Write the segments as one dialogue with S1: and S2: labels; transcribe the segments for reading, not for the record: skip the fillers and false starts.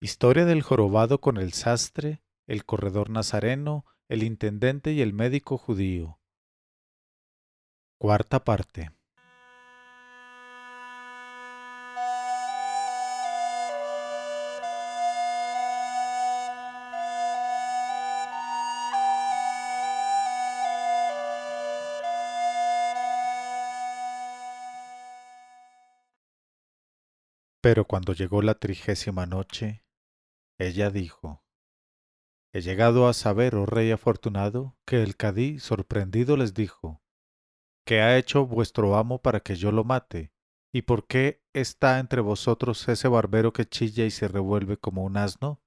S1: Historia del jorobado con el sastre, el corredor nazareno, el intendente y el médico judío. Cuarta parte. Pero cuando llegó la 30ª noche, ella dijo: He llegado a saber, oh rey afortunado, que el cadí, sorprendido, les dijo: ¿Qué ha hecho vuestro amo para que yo lo mate? ¿Y por qué está entre vosotros ese barbero que chilla y se revuelve como un asno?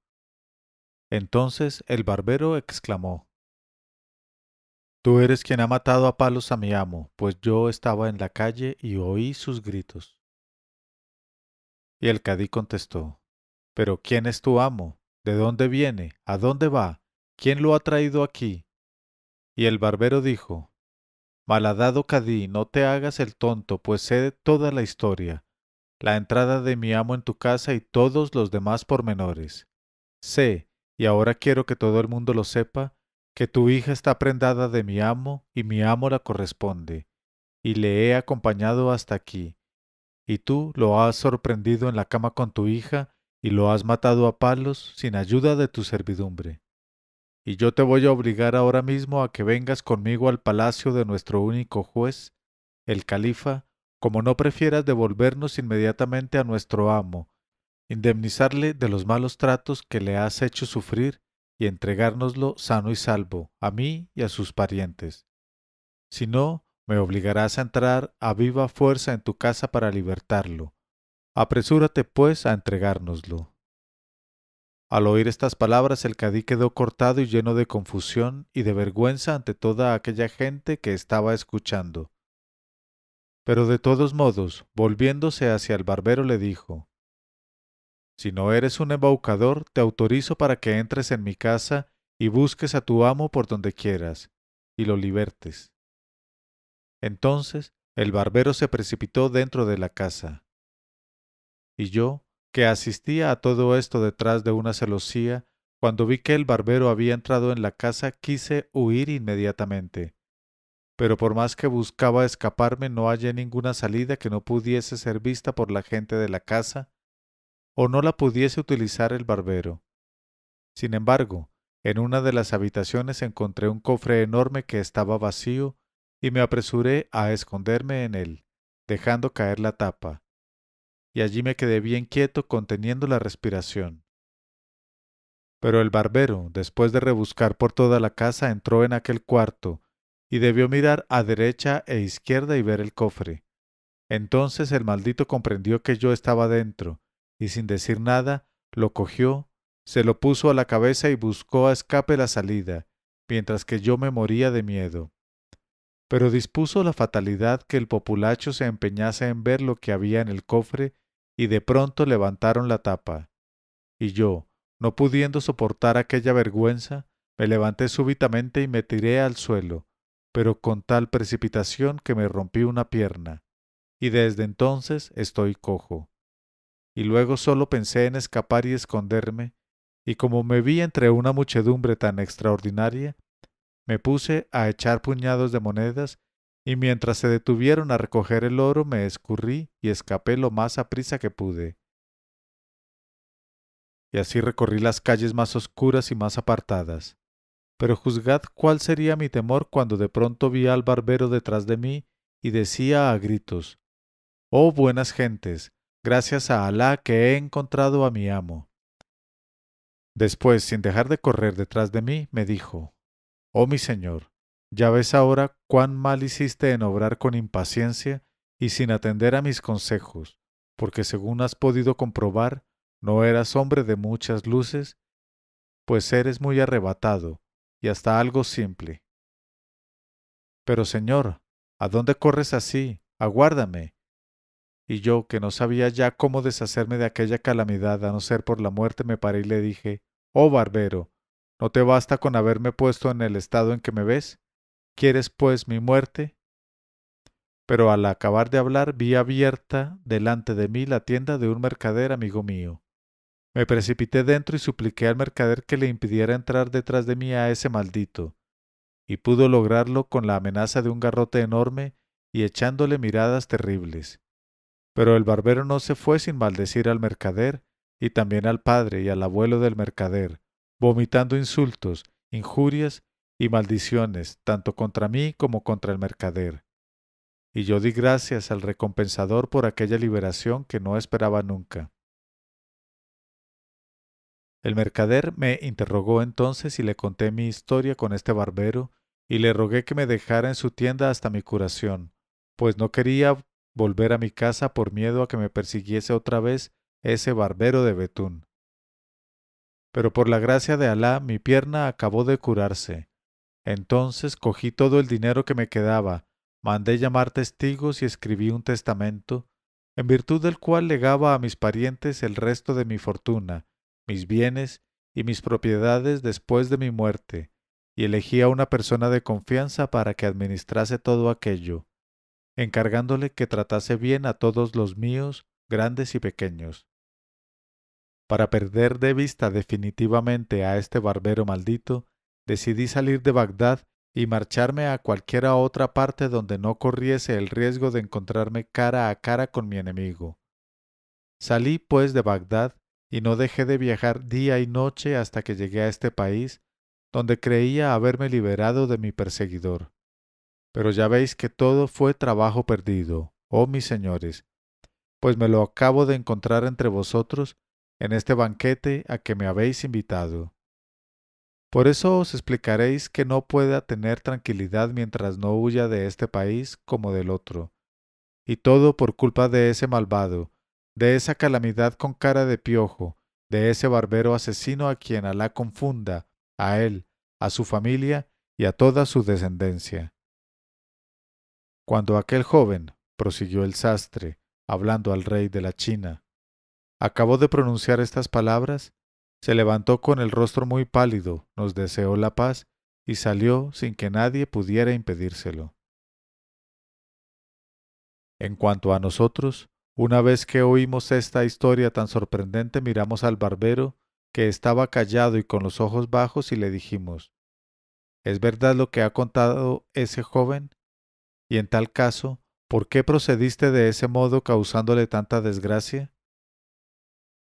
S1: Entonces el barbero exclamó: Tú eres quien ha matado a palos a mi amo, pues yo estaba en la calle y oí sus gritos. Y el cadí contestó: Pero ¿quién es tu amo? ¿De dónde viene? ¿A dónde va? ¿Quién lo ha traído aquí? Y el barbero dijo: Malhadado cadí, no te hagas el tonto, pues sé toda la historia, la entrada de mi amo en tu casa y todos los demás pormenores. Sé, y ahora quiero que todo el mundo lo sepa, que tu hija está prendada de mi amo y mi amo la corresponde, y le he acompañado hasta aquí, y tú lo has sorprendido en la cama con tu hija y lo has matado a palos sin ayuda de tu servidumbre. Y yo te voy a obligar ahora mismo a que vengas conmigo al palacio de nuestro único juez, el califa, como no prefieras devolvernos inmediatamente a nuestro amo, indemnizarle de los malos tratos que le has hecho sufrir y entregárnoslo sano y salvo, a mí y a sus parientes. Si no, me obligarás a entrar a viva fuerza en tu casa para libertarlo. Apresúrate, pues, a entregárnoslo. Al oír estas palabras, el cadí quedó cortado y lleno de confusión y de vergüenza ante toda aquella gente que estaba escuchando. Pero de todos modos, volviéndose hacia el barbero, le dijo: Si no eres un embaucador, te autorizo para que entres en mi casa y busques a tu amo por donde quieras, y lo libertes. Entonces el barbero se precipitó dentro de la casa. Y yo, que asistía a todo esto detrás de una celosía, cuando vi que el barbero había entrado en la casa, quise huir inmediatamente. Pero por más que buscaba escaparme, no hallé ninguna salida que no pudiese ser vista por la gente de la casa, o no la pudiese utilizar el barbero. Sin embargo, en una de las habitaciones encontré un cofre enorme que estaba vacío, y me apresuré a esconderme en él, dejando caer la tapa, y allí me quedé bien quieto conteniendo la respiración. Pero el barbero, después de rebuscar por toda la casa, entró en aquel cuarto, y debió mirar a derecha e izquierda y ver el cofre. Entonces el maldito comprendió que yo estaba dentro, y sin decir nada, lo cogió, se lo puso a la cabeza y buscó a escape la salida, mientras que yo me moría de miedo. Pero dispuso la fatalidad que el populacho se empeñase en ver lo que había en el cofre, y de pronto levantaron la tapa. Y yo, no pudiendo soportar aquella vergüenza, me levanté súbitamente y me tiré al suelo, pero con tal precipitación que me rompí una pierna, y desde entonces estoy cojo. Y luego solo pensé en escapar y esconderme, y como me vi entre una muchedumbre tan extraordinaria, me puse a echar puñados de monedas, y mientras se detuvieron a recoger el oro me escurrí y escapé lo más aprisa que pude. Y así recorrí las calles más oscuras y más apartadas. Pero juzgad cuál sería mi temor cuando de pronto vi al barbero detrás de mí y decía a gritos: Oh buenas gentes, gracias a Alá que he encontrado a mi amo. Después, sin dejar de correr detrás de mí, me dijo: Oh mi señor, ya ves ahora cuán mal hiciste en obrar con impaciencia y sin atender a mis consejos, porque según has podido comprobar, no eras hombre de muchas luces, pues eres muy arrebatado y hasta algo simple. Pero señor, ¿a dónde corres así? Aguárdame. Y yo, que no sabía ya cómo deshacerme de aquella calamidad a no ser por la muerte, me paré y le dije: Oh barbero, ¿no te basta con haberme puesto en el estado en que me ves? ¿Quieres pues mi muerte? Pero al acabar de hablar vi abierta delante de mí la tienda de un mercader amigo mío. Me precipité dentro y supliqué al mercader que le impidiera entrar detrás de mí a ese maldito, y pudo lograrlo con la amenaza de un garrote enorme y echándole miradas terribles. Pero el barbero no se fue sin maldecir al mercader, y también al padre y al abuelo del mercader, vomitando insultos, injurias y maldiciones, tanto contra mí como contra el mercader. Y yo di gracias al recompensador por aquella liberación que no esperaba nunca. El mercader me interrogó entonces y le conté mi historia con este barbero, y le rogué que me dejara en su tienda hasta mi curación, pues no quería volver a mi casa por miedo a que me persiguiese otra vez ese barbero de Betún. Pero por la gracia de Alá mi pierna acabó de curarse. Entonces cogí todo el dinero que me quedaba, mandé llamar testigos y escribí un testamento, en virtud del cual legaba a mis parientes el resto de mi fortuna, mis bienes y mis propiedades después de mi muerte, y elegí a una persona de confianza para que administrase todo aquello, encargándole que tratase bien a todos los míos, grandes y pequeños. Para perder de vista definitivamente a este barbero maldito, decidí salir de Bagdad y marcharme a cualquiera otra parte donde no corriese el riesgo de encontrarme cara a cara con mi enemigo. Salí, pues, de Bagdad y no dejé de viajar día y noche hasta que llegué a este país, donde creía haberme liberado de mi perseguidor. Pero ya veis que todo fue trabajo perdido, oh mis señores, pues me lo acabo de encontrar entre vosotros en este banquete a que me habéis invitado. Por eso os explicaréis que no pueda tener tranquilidad mientras no huya de este país como del otro, y todo por culpa de ese malvado, de esa calamidad con cara de piojo, de ese barbero asesino a quien Alá confunda, a él, a su familia y a toda su descendencia. Cuando aquel joven, prosiguió el sastre, hablando al rey de la China, acabó de pronunciar estas palabras, se levantó con el rostro muy pálido, nos deseó la paz y salió sin que nadie pudiera impedírselo. En cuanto a nosotros, una vez que oímos esta historia tan sorprendente, miramos al barbero, que estaba callado y con los ojos bajos, y le dijimos, ¿es verdad lo que ha contado ese joven? Y en tal caso, ¿por qué procediste de ese modo causándole tanta desgracia?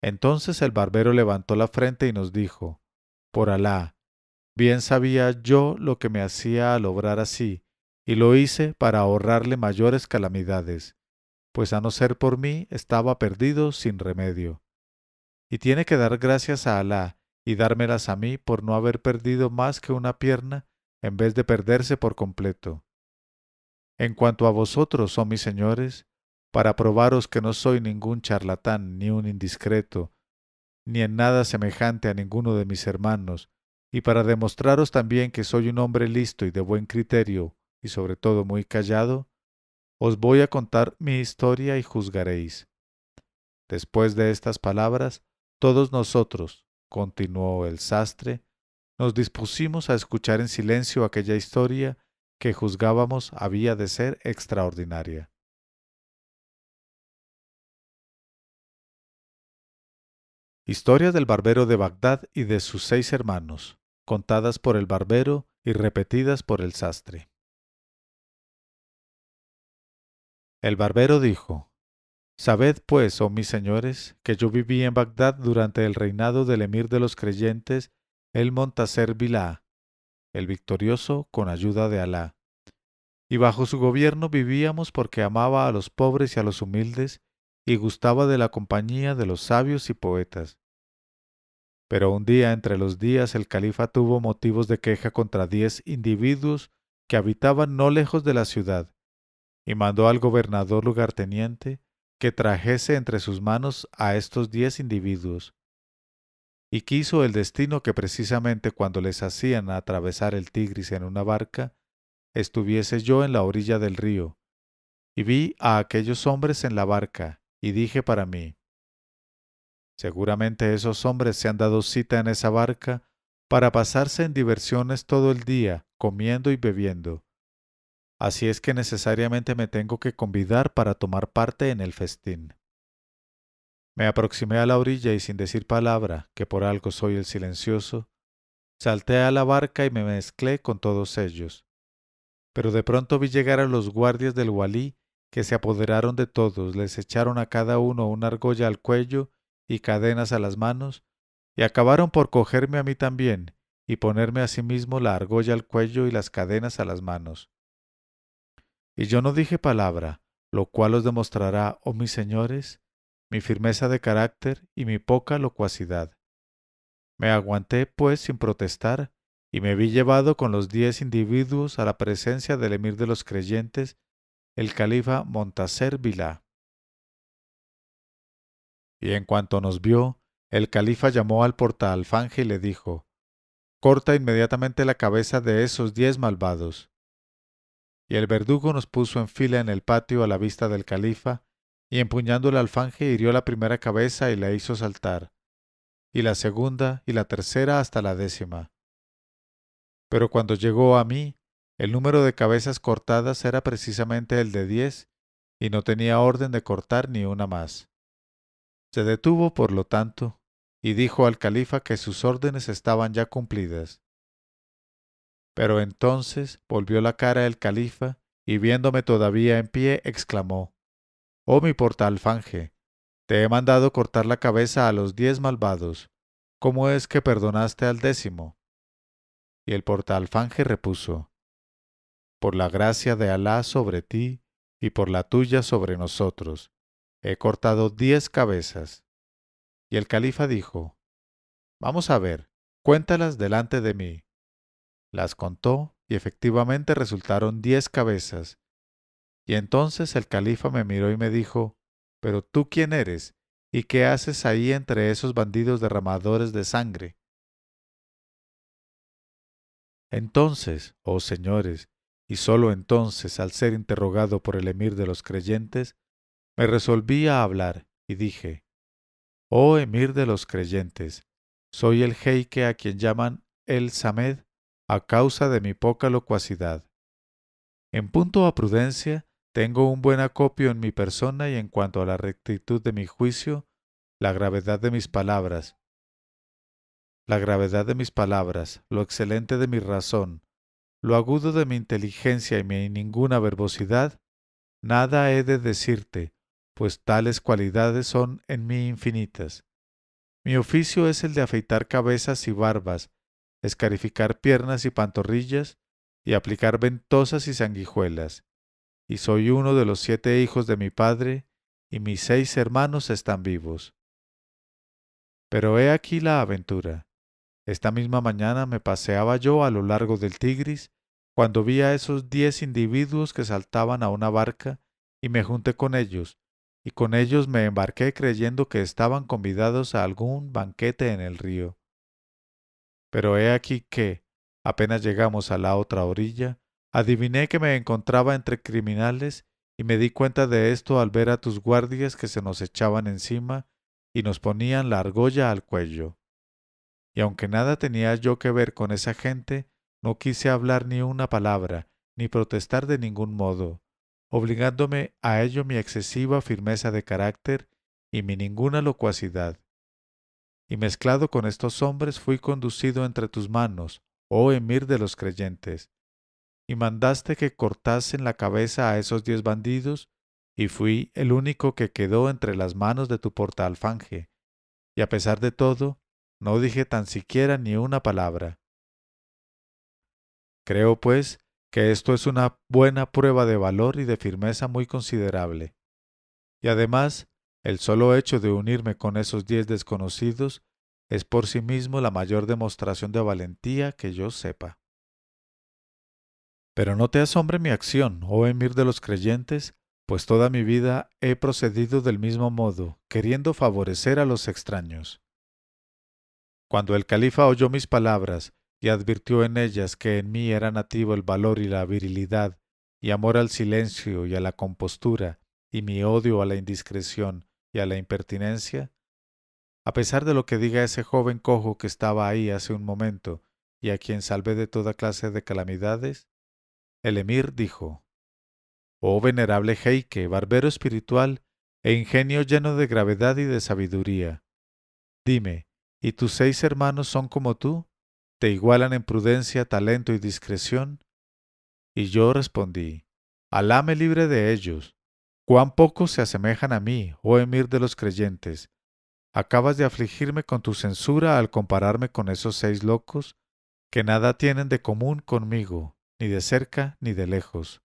S1: Entonces el barbero levantó la frente y nos dijo, por Alá, bien sabía yo lo que me hacía al obrar así, y lo hice para ahorrarle mayores calamidades, pues a no ser por mí estaba perdido sin remedio. Y tiene que dar gracias a Alá y dármelas a mí por no haber perdido más que una pierna en vez de perderse por completo. En cuanto a vosotros, oh mis señores, para probaros que no soy ningún charlatán ni un indiscreto, ni en nada semejante a ninguno de mis hermanos, y para demostraros también que soy un hombre listo y de buen criterio, y sobre todo muy callado, os voy a contar mi historia y juzgaréis. Después de estas palabras, todos nosotros, continuó el sastre, nos dispusimos a escuchar en silencio aquella historia que juzgábamos había de ser extraordinaria. Historia del barbero de Bagdad y de sus 6 hermanos, contadas por el barbero y repetidas por el sastre. El barbero dijo, Sabed pues, oh mis señores, que yo viví en Bagdad durante el reinado del emir de los creyentes, el Montaser Bilá, el victorioso con ayuda de Alá. Y bajo su gobierno vivíamos porque amaba a los pobres y a los humildes, y gustaba de la compañía de los sabios y poetas. Pero un día entre los días el califa tuvo motivos de queja contra 10 individuos que habitaban no lejos de la ciudad, y mandó al gobernador lugarteniente que trajese entre sus manos a estos 10 individuos. Y quiso el destino que precisamente cuando les hacían atravesar el Tigris en una barca, estuviese yo en la orilla del río, y vi a aquellos hombres en la barca, y dije para mí, seguramente esos hombres se han dado cita en esa barca para pasarse en diversiones todo el día, comiendo y bebiendo. Así es que necesariamente me tengo que convidar para tomar parte en el festín. Me aproximé a la orilla y sin decir palabra, que por algo soy el silencioso, salté a la barca y me mezclé con todos ellos. Pero de pronto vi llegar a los guardias del walí, que se apoderaron de todos, les echaron a cada uno una argolla al cuello y cadenas a las manos, y acabaron por cogerme a mí también, y ponerme asimismo la argolla al cuello y las cadenas a las manos. Y yo no dije palabra, lo cual os demostrará, oh mis señores, mi firmeza de carácter y mi poca locuacidad. Me aguanté, pues, sin protestar, y me vi llevado con los 10 individuos a la presencia del emir de los creyentes, el califa Montaser Billah. Y en cuanto nos vio, el califa llamó al portaalfanje y le dijo: «Corta inmediatamente la cabeza de esos 10 malvados». Y el verdugo nos puso en fila en el patio a la vista del califa, y empuñando el alfanje hirió la primera cabeza y la hizo saltar, y la segunda y la tercera hasta la 10ª. Pero cuando llegó a mí, el número de cabezas cortadas era precisamente el de 10, y no tenía orden de cortar ni una más. Se detuvo, por lo tanto, y dijo al califa que sus órdenes estaban ya cumplidas. Pero entonces volvió la cara el califa, y viéndome todavía en pie, exclamó: «Oh mi portaalfanje, te he mandado cortar la cabeza a los 10 malvados. ¿Cómo es que perdonaste al 10º?» Y el portaalfanje repuso: «Por la gracia de Alá sobre ti y por la tuya sobre nosotros, he cortado 10 cabezas». Y el califa dijo: «Vamos a ver, cuéntalas delante de mí». Las contó y efectivamente resultaron 10 cabezas. Y entonces el califa me miró y me dijo: «¿Pero tú quién eres? ¿Y qué haces ahí entre esos bandidos derramadores de sangre?» Entonces, oh señores, y sólo entonces, al ser interrogado por el emir de los creyentes, me resolví a hablar y dije: «Oh emir de los creyentes, soy el jeique a quien llaman el Samed a causa de mi poca locuacidad. En punto a prudencia, tengo un buen acopio en mi persona y en cuanto a la rectitud de mi juicio, la gravedad de mis palabras, lo excelente de mi razón, lo agudo de mi inteligencia y mi ninguna verbosidad, nada he de decirte, pues tales cualidades son en mí infinitas. Mi oficio es el de afeitar cabezas y barbas, escarificar piernas y pantorrillas, y aplicar ventosas y sanguijuelas. Y soy uno de los 7 hijos de mi padre, y mis 6 hermanos están vivos. Pero he aquí la aventura. Esta misma mañana me paseaba yo a lo largo del Tigris, cuando vi a esos 10 individuos que saltaban a una barca, y me junté con ellos, y con ellos me embarqué creyendo que estaban convidados a algún banquete en el río. Pero he aquí que, apenas llegamos a la otra orilla, adiviné que me encontraba entre criminales, y me di cuenta de esto al ver a tus guardias que se nos echaban encima y nos ponían la argolla al cuello. Y aunque nada tenía yo que ver con esa gente, no quise hablar ni una palabra, ni protestar de ningún modo, obligándome a ello mi excesiva firmeza de carácter y mi ninguna locuacidad. Y mezclado con estos hombres fui conducido entre tus manos, oh emir de los creyentes, y mandaste que cortasen la cabeza a esos 10 bandidos, y fui el único que quedó entre las manos de tu portaalfanje, y a pesar de todo, no dije tan siquiera ni una palabra. Creo, pues, que esto es una buena prueba de valor y de firmeza muy considerable. Y además, el solo hecho de unirme con esos 10 desconocidos es por sí mismo la mayor demostración de valentía que yo sepa. Pero no te asombre mi acción, oh emir de los creyentes, pues toda mi vida he procedido del mismo modo, queriendo favorecer a los extraños. Cuando el califa oyó mis palabras y advirtió en ellas que en mí era nativo el valor y la virilidad, y amor al silencio y a la compostura, y mi odio a la indiscreción y a la impertinencia, a pesar de lo que diga ese joven cojo que estaba ahí hace un momento y a quien salvé de toda clase de calamidades, el emir dijo: «Oh venerable jeique, barbero espiritual, e ingenio lleno de gravedad y de sabiduría. Dime, ¿y tus 6 hermanos son como tú? ¿Te igualan en prudencia, talento y discreción? Y yo respondí, Alá me libre de ellos. Cuán poco se asemejan a mí, oh emir de los creyentes. Acabas de afligirme con tu censura al compararme con esos 6 locos que nada tienen de común conmigo, ni de cerca ni de lejos.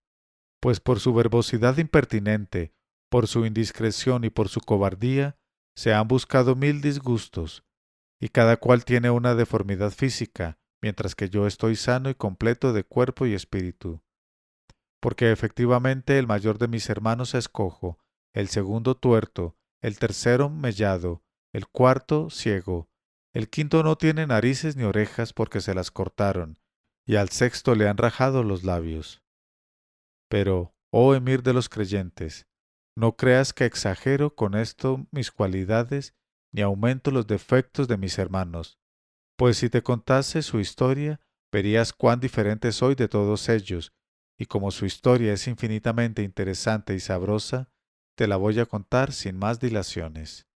S1: Pues por su verbosidad impertinente, por su indiscreción y por su cobardía, se han buscado 1000 disgustos, y cada cual tiene una deformidad física, mientras que yo estoy sano y completo de cuerpo y espíritu. Porque efectivamente el mayor de mis hermanos es cojo, el segundo tuerto, el tercero mellado, el cuarto ciego, el quinto no tiene narices ni orejas porque se las cortaron, y al sexto le han rajado los labios. Pero, oh emir de los creyentes, no creas que exagero con esto mis cualidades ni aumento los defectos de mis hermanos, pues si te contase su historia, verías cuán diferente soy de todos ellos, y como su historia es infinitamente interesante y sabrosa, te la voy a contar sin más dilaciones.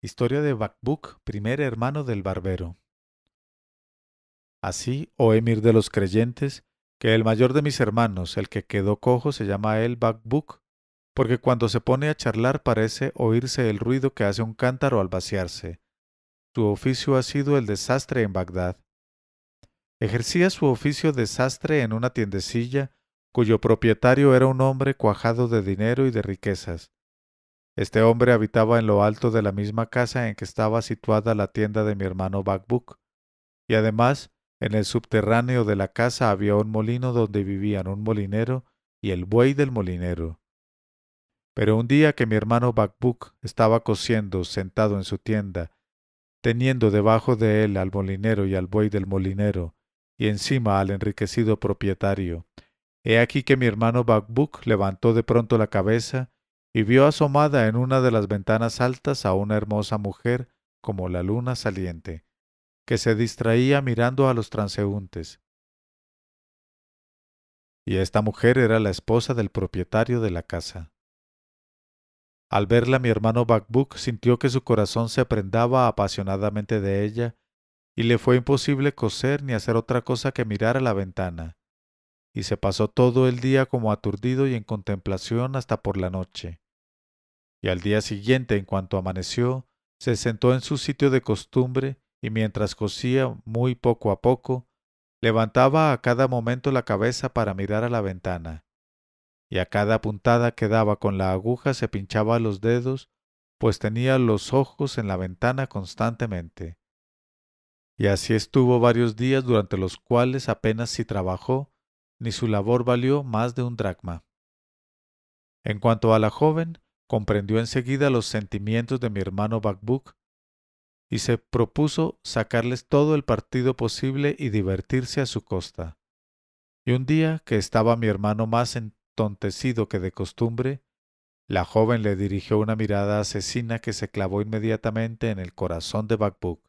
S1: Historia de Bacbuk, primer hermano del barbero. Así, oh emir de los creyentes, que el mayor de mis hermanos, el que quedó cojo, se llama él Bacbuk, porque cuando se pone a charlar parece oírse el ruido que hace un cántaro al vaciarse. Su oficio ha sido el desastre en Bagdad. Ejercía su oficio de sastre en una tiendecilla, cuyo propietario era un hombre cuajado de dinero y de riquezas. Este hombre habitaba en lo alto de la misma casa en que estaba situada la tienda de mi hermano Bacbuk, y además, en el subterráneo de la casa había un molino donde vivían un molinero y el buey del molinero. Pero un día que mi hermano Bacbuk estaba cosiendo sentado en su tienda, teniendo debajo de él al molinero y al buey del molinero, y encima al enriquecido propietario, he aquí que mi hermano Bacbuk levantó de pronto la cabeza y vio asomada en una de las ventanas altas a una hermosa mujer como la luna saliente, que se distraía mirando a los transeúntes. Y esta mujer era la esposa del propietario de la casa. Al verla mi hermano Bacbuk sintió que su corazón se prendaba apasionadamente de ella, y le fue imposible coser ni hacer otra cosa que mirar a la ventana, y se pasó todo el día como aturdido y en contemplación hasta por la noche. Y al día siguiente, en cuanto amaneció, se sentó en su sitio de costumbre, y mientras cosía muy poco a poco, levantaba a cada momento la cabeza para mirar a la ventana, y a cada puntada que daba con la aguja se pinchaba los dedos, pues tenía los ojos en la ventana constantemente. Y así estuvo varios días durante los cuales apenas si trabajó, ni su labor valió más de un dracma. En cuanto a la joven, comprendió enseguida los sentimientos de mi hermano Bacbuk y se propuso sacarles todo el partido posible y divertirse a su costa. Y un día que estaba mi hermano más entontecido que de costumbre, la joven le dirigió una mirada asesina que se clavó inmediatamente en el corazón de Bacbuk.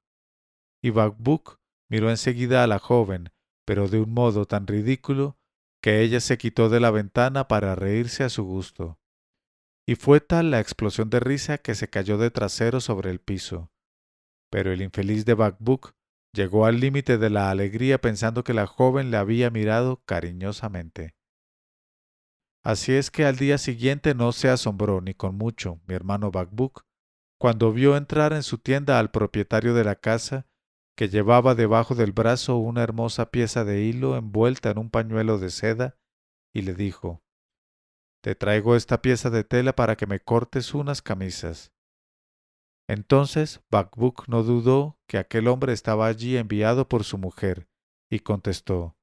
S1: Y Bacbuk miró enseguida a la joven, pero de un modo tan ridículo que ella se quitó de la ventana para reírse a su gusto. Y fue tal la explosión de risa que se cayó de trasero sobre el piso. Pero el infeliz de Bacbuk llegó al límite de la alegría pensando que la joven le había mirado cariñosamente. Así es que al día siguiente no se asombró ni con mucho mi hermano Bacbuk cuando vio entrar en su tienda al propietario de la casa, que llevaba debajo del brazo una hermosa pieza de hilo envuelta en un pañuelo de seda, y le dijo, «Te traigo esta pieza de tela para que me cortes unas camisas». Entonces Bacbuk no dudó que aquel hombre estaba allí enviado por su mujer, y contestó,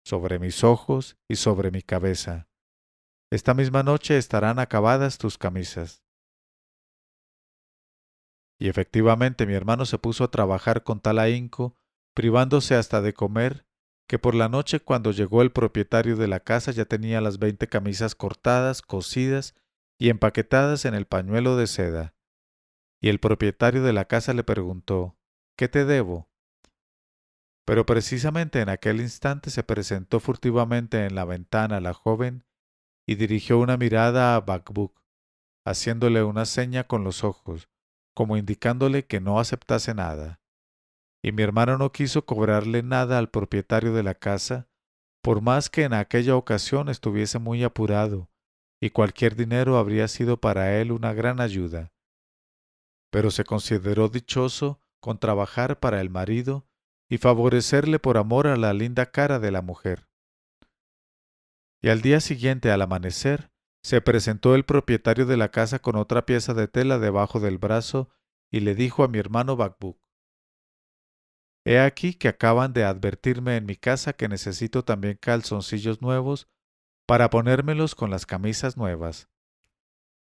S1: «Sobre mis ojos y sobre mi cabeza. Esta misma noche estarán acabadas tus camisas». Y efectivamente mi hermano se puso a trabajar con tal ahínco, privándose hasta de comer, que por la noche cuando llegó el propietario de la casa ya tenía las 20 camisas cortadas, cosidas y empaquetadas en el pañuelo de seda. Y el propietario de la casa le preguntó, «¿Qué te debo?». Pero precisamente en aquel instante se presentó furtivamente en la ventana la joven y dirigió una mirada a Bacbuk. haciéndole una seña con los ojos, como indicándole que no aceptase nada. Y mi hermano no quiso cobrarle nada al propietario de la casa, por más que en aquella ocasión estuviese muy apurado, y cualquier dinero habría sido para él una gran ayuda. Pero se consideró dichoso con trabajar para el marido y favorecerle por amor a la linda cara de la mujer. Y al día siguiente, al amanecer, se presentó el propietario de la casa con otra pieza de tela debajo del brazo y le dijo a mi hermano Bacbuk: «He aquí que acaban de advertirme en mi casa que necesito también calzoncillos nuevos para ponérmelos con las camisas nuevas.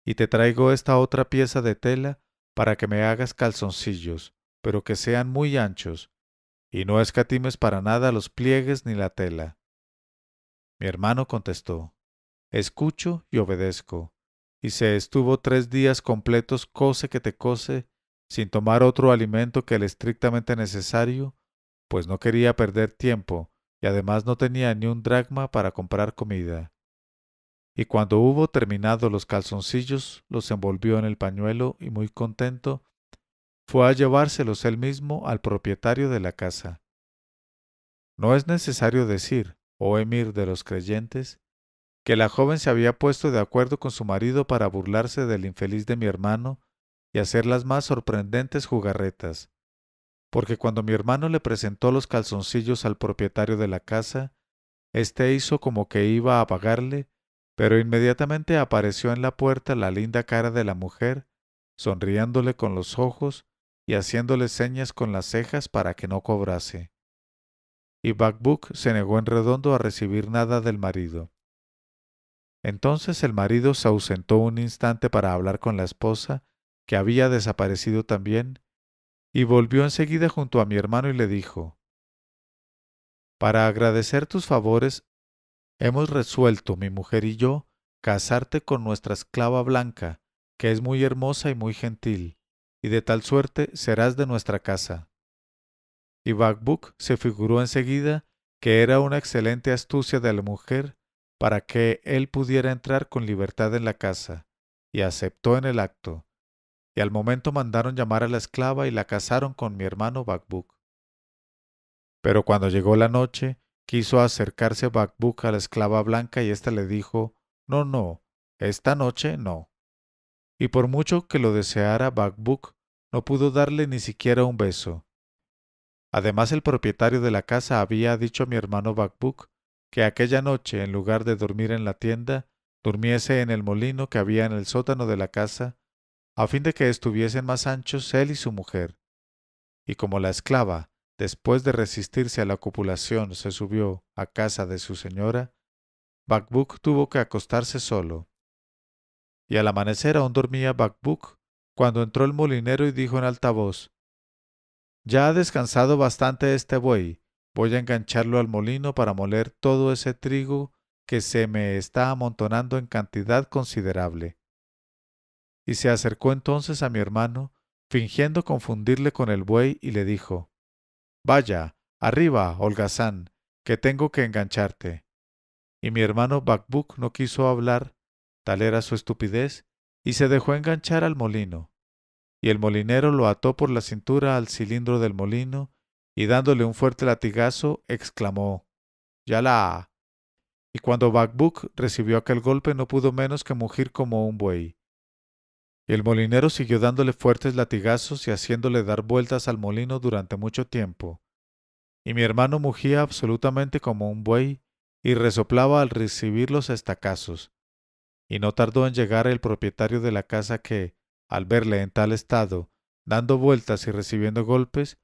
S1: Y te traigo esta otra pieza de tela para que me hagas calzoncillos, pero que sean muy anchos, y no escatimes para nada los pliegues ni la tela». Mi hermano contestó: «Escucho y obedezco». Y se estuvo 3 días completos cose que te cose, sin tomar otro alimento que el estrictamente necesario, pues no quería perder tiempo, y además no tenía ni un dracma para comprar comida. Y cuando hubo terminado los calzoncillos, los envolvió en el pañuelo y muy contento, fue a llevárselos él mismo al propietario de la casa. No es necesario decir, oh emir de los creyentes, que la joven se había puesto de acuerdo con su marido para burlarse del infeliz de mi hermano y hacer las más sorprendentes jugarretas, porque cuando mi hermano le presentó los calzoncillos al propietario de la casa, éste hizo como que iba a pagarle, pero inmediatamente apareció en la puerta la linda cara de la mujer, sonriéndole con los ojos y haciéndole señas con las cejas para que no cobrase. Y Bacbuk se negó en redondo a recibir nada del marido. Entonces el marido se ausentó un instante para hablar con la esposa, que había desaparecido también, y volvió enseguida junto a mi hermano y le dijo: «Para agradecer tus favores, hemos resuelto, mi mujer y yo, casarte con nuestra esclava Blanca, que es muy hermosa y muy gentil, y de tal suerte serás de nuestra casa». Y Bacbuk se figuró enseguida que era una excelente astucia de la mujer para que él pudiera entrar con libertad en la casa, y aceptó en el acto, y al momento mandaron llamar a la esclava y la casaron con mi hermano Bacbuk. Pero cuando llegó la noche, quiso acercarse Bacbuk a la esclava Blanca y ésta le dijo: «No, no, esta noche no». Y por mucho que lo deseara Bacbuk, no pudo darle ni siquiera un beso. Además, el propietario de la casa había dicho a mi hermano Bacbuk que aquella noche, en lugar de dormir en la tienda, durmiese en el molino que había en el sótano de la casa, a fin de que estuviesen más anchos él y su mujer. Y como la esclava, después de resistirse a la copulación, se subió a casa de su señora, Bacbuk tuvo que acostarse solo. Y al amanecer aún dormía Bacbuk, cuando entró el molinero y dijo en alta voz: «Ya ha descansado bastante este buey, voy a engancharlo al molino para moler todo ese trigo que se me está amontonando en cantidad considerable». Y se acercó entonces a mi hermano, fingiendo confundirle con el buey, y le dijo: «Vaya, arriba, holgazán, que tengo que engancharte». Y mi hermano Bacbuk no quiso hablar, tal era su estupidez, y se dejó enganchar al molino. Y el molinero lo ató por la cintura al cilindro del molino, y dándole un fuerte latigazo, exclamó: «¡Yalá!». Y cuando Bacbuk recibió aquel golpe no pudo menos que mugir como un buey. Y el molinero siguió dándole fuertes latigazos y haciéndole dar vueltas al molino durante mucho tiempo. Y mi hermano mugía absolutamente como un buey, y resoplaba al recibir los estacazos. Y no tardó en llegar el propietario de la casa que, al verle en tal estado, dando vueltas y recibiendo golpes,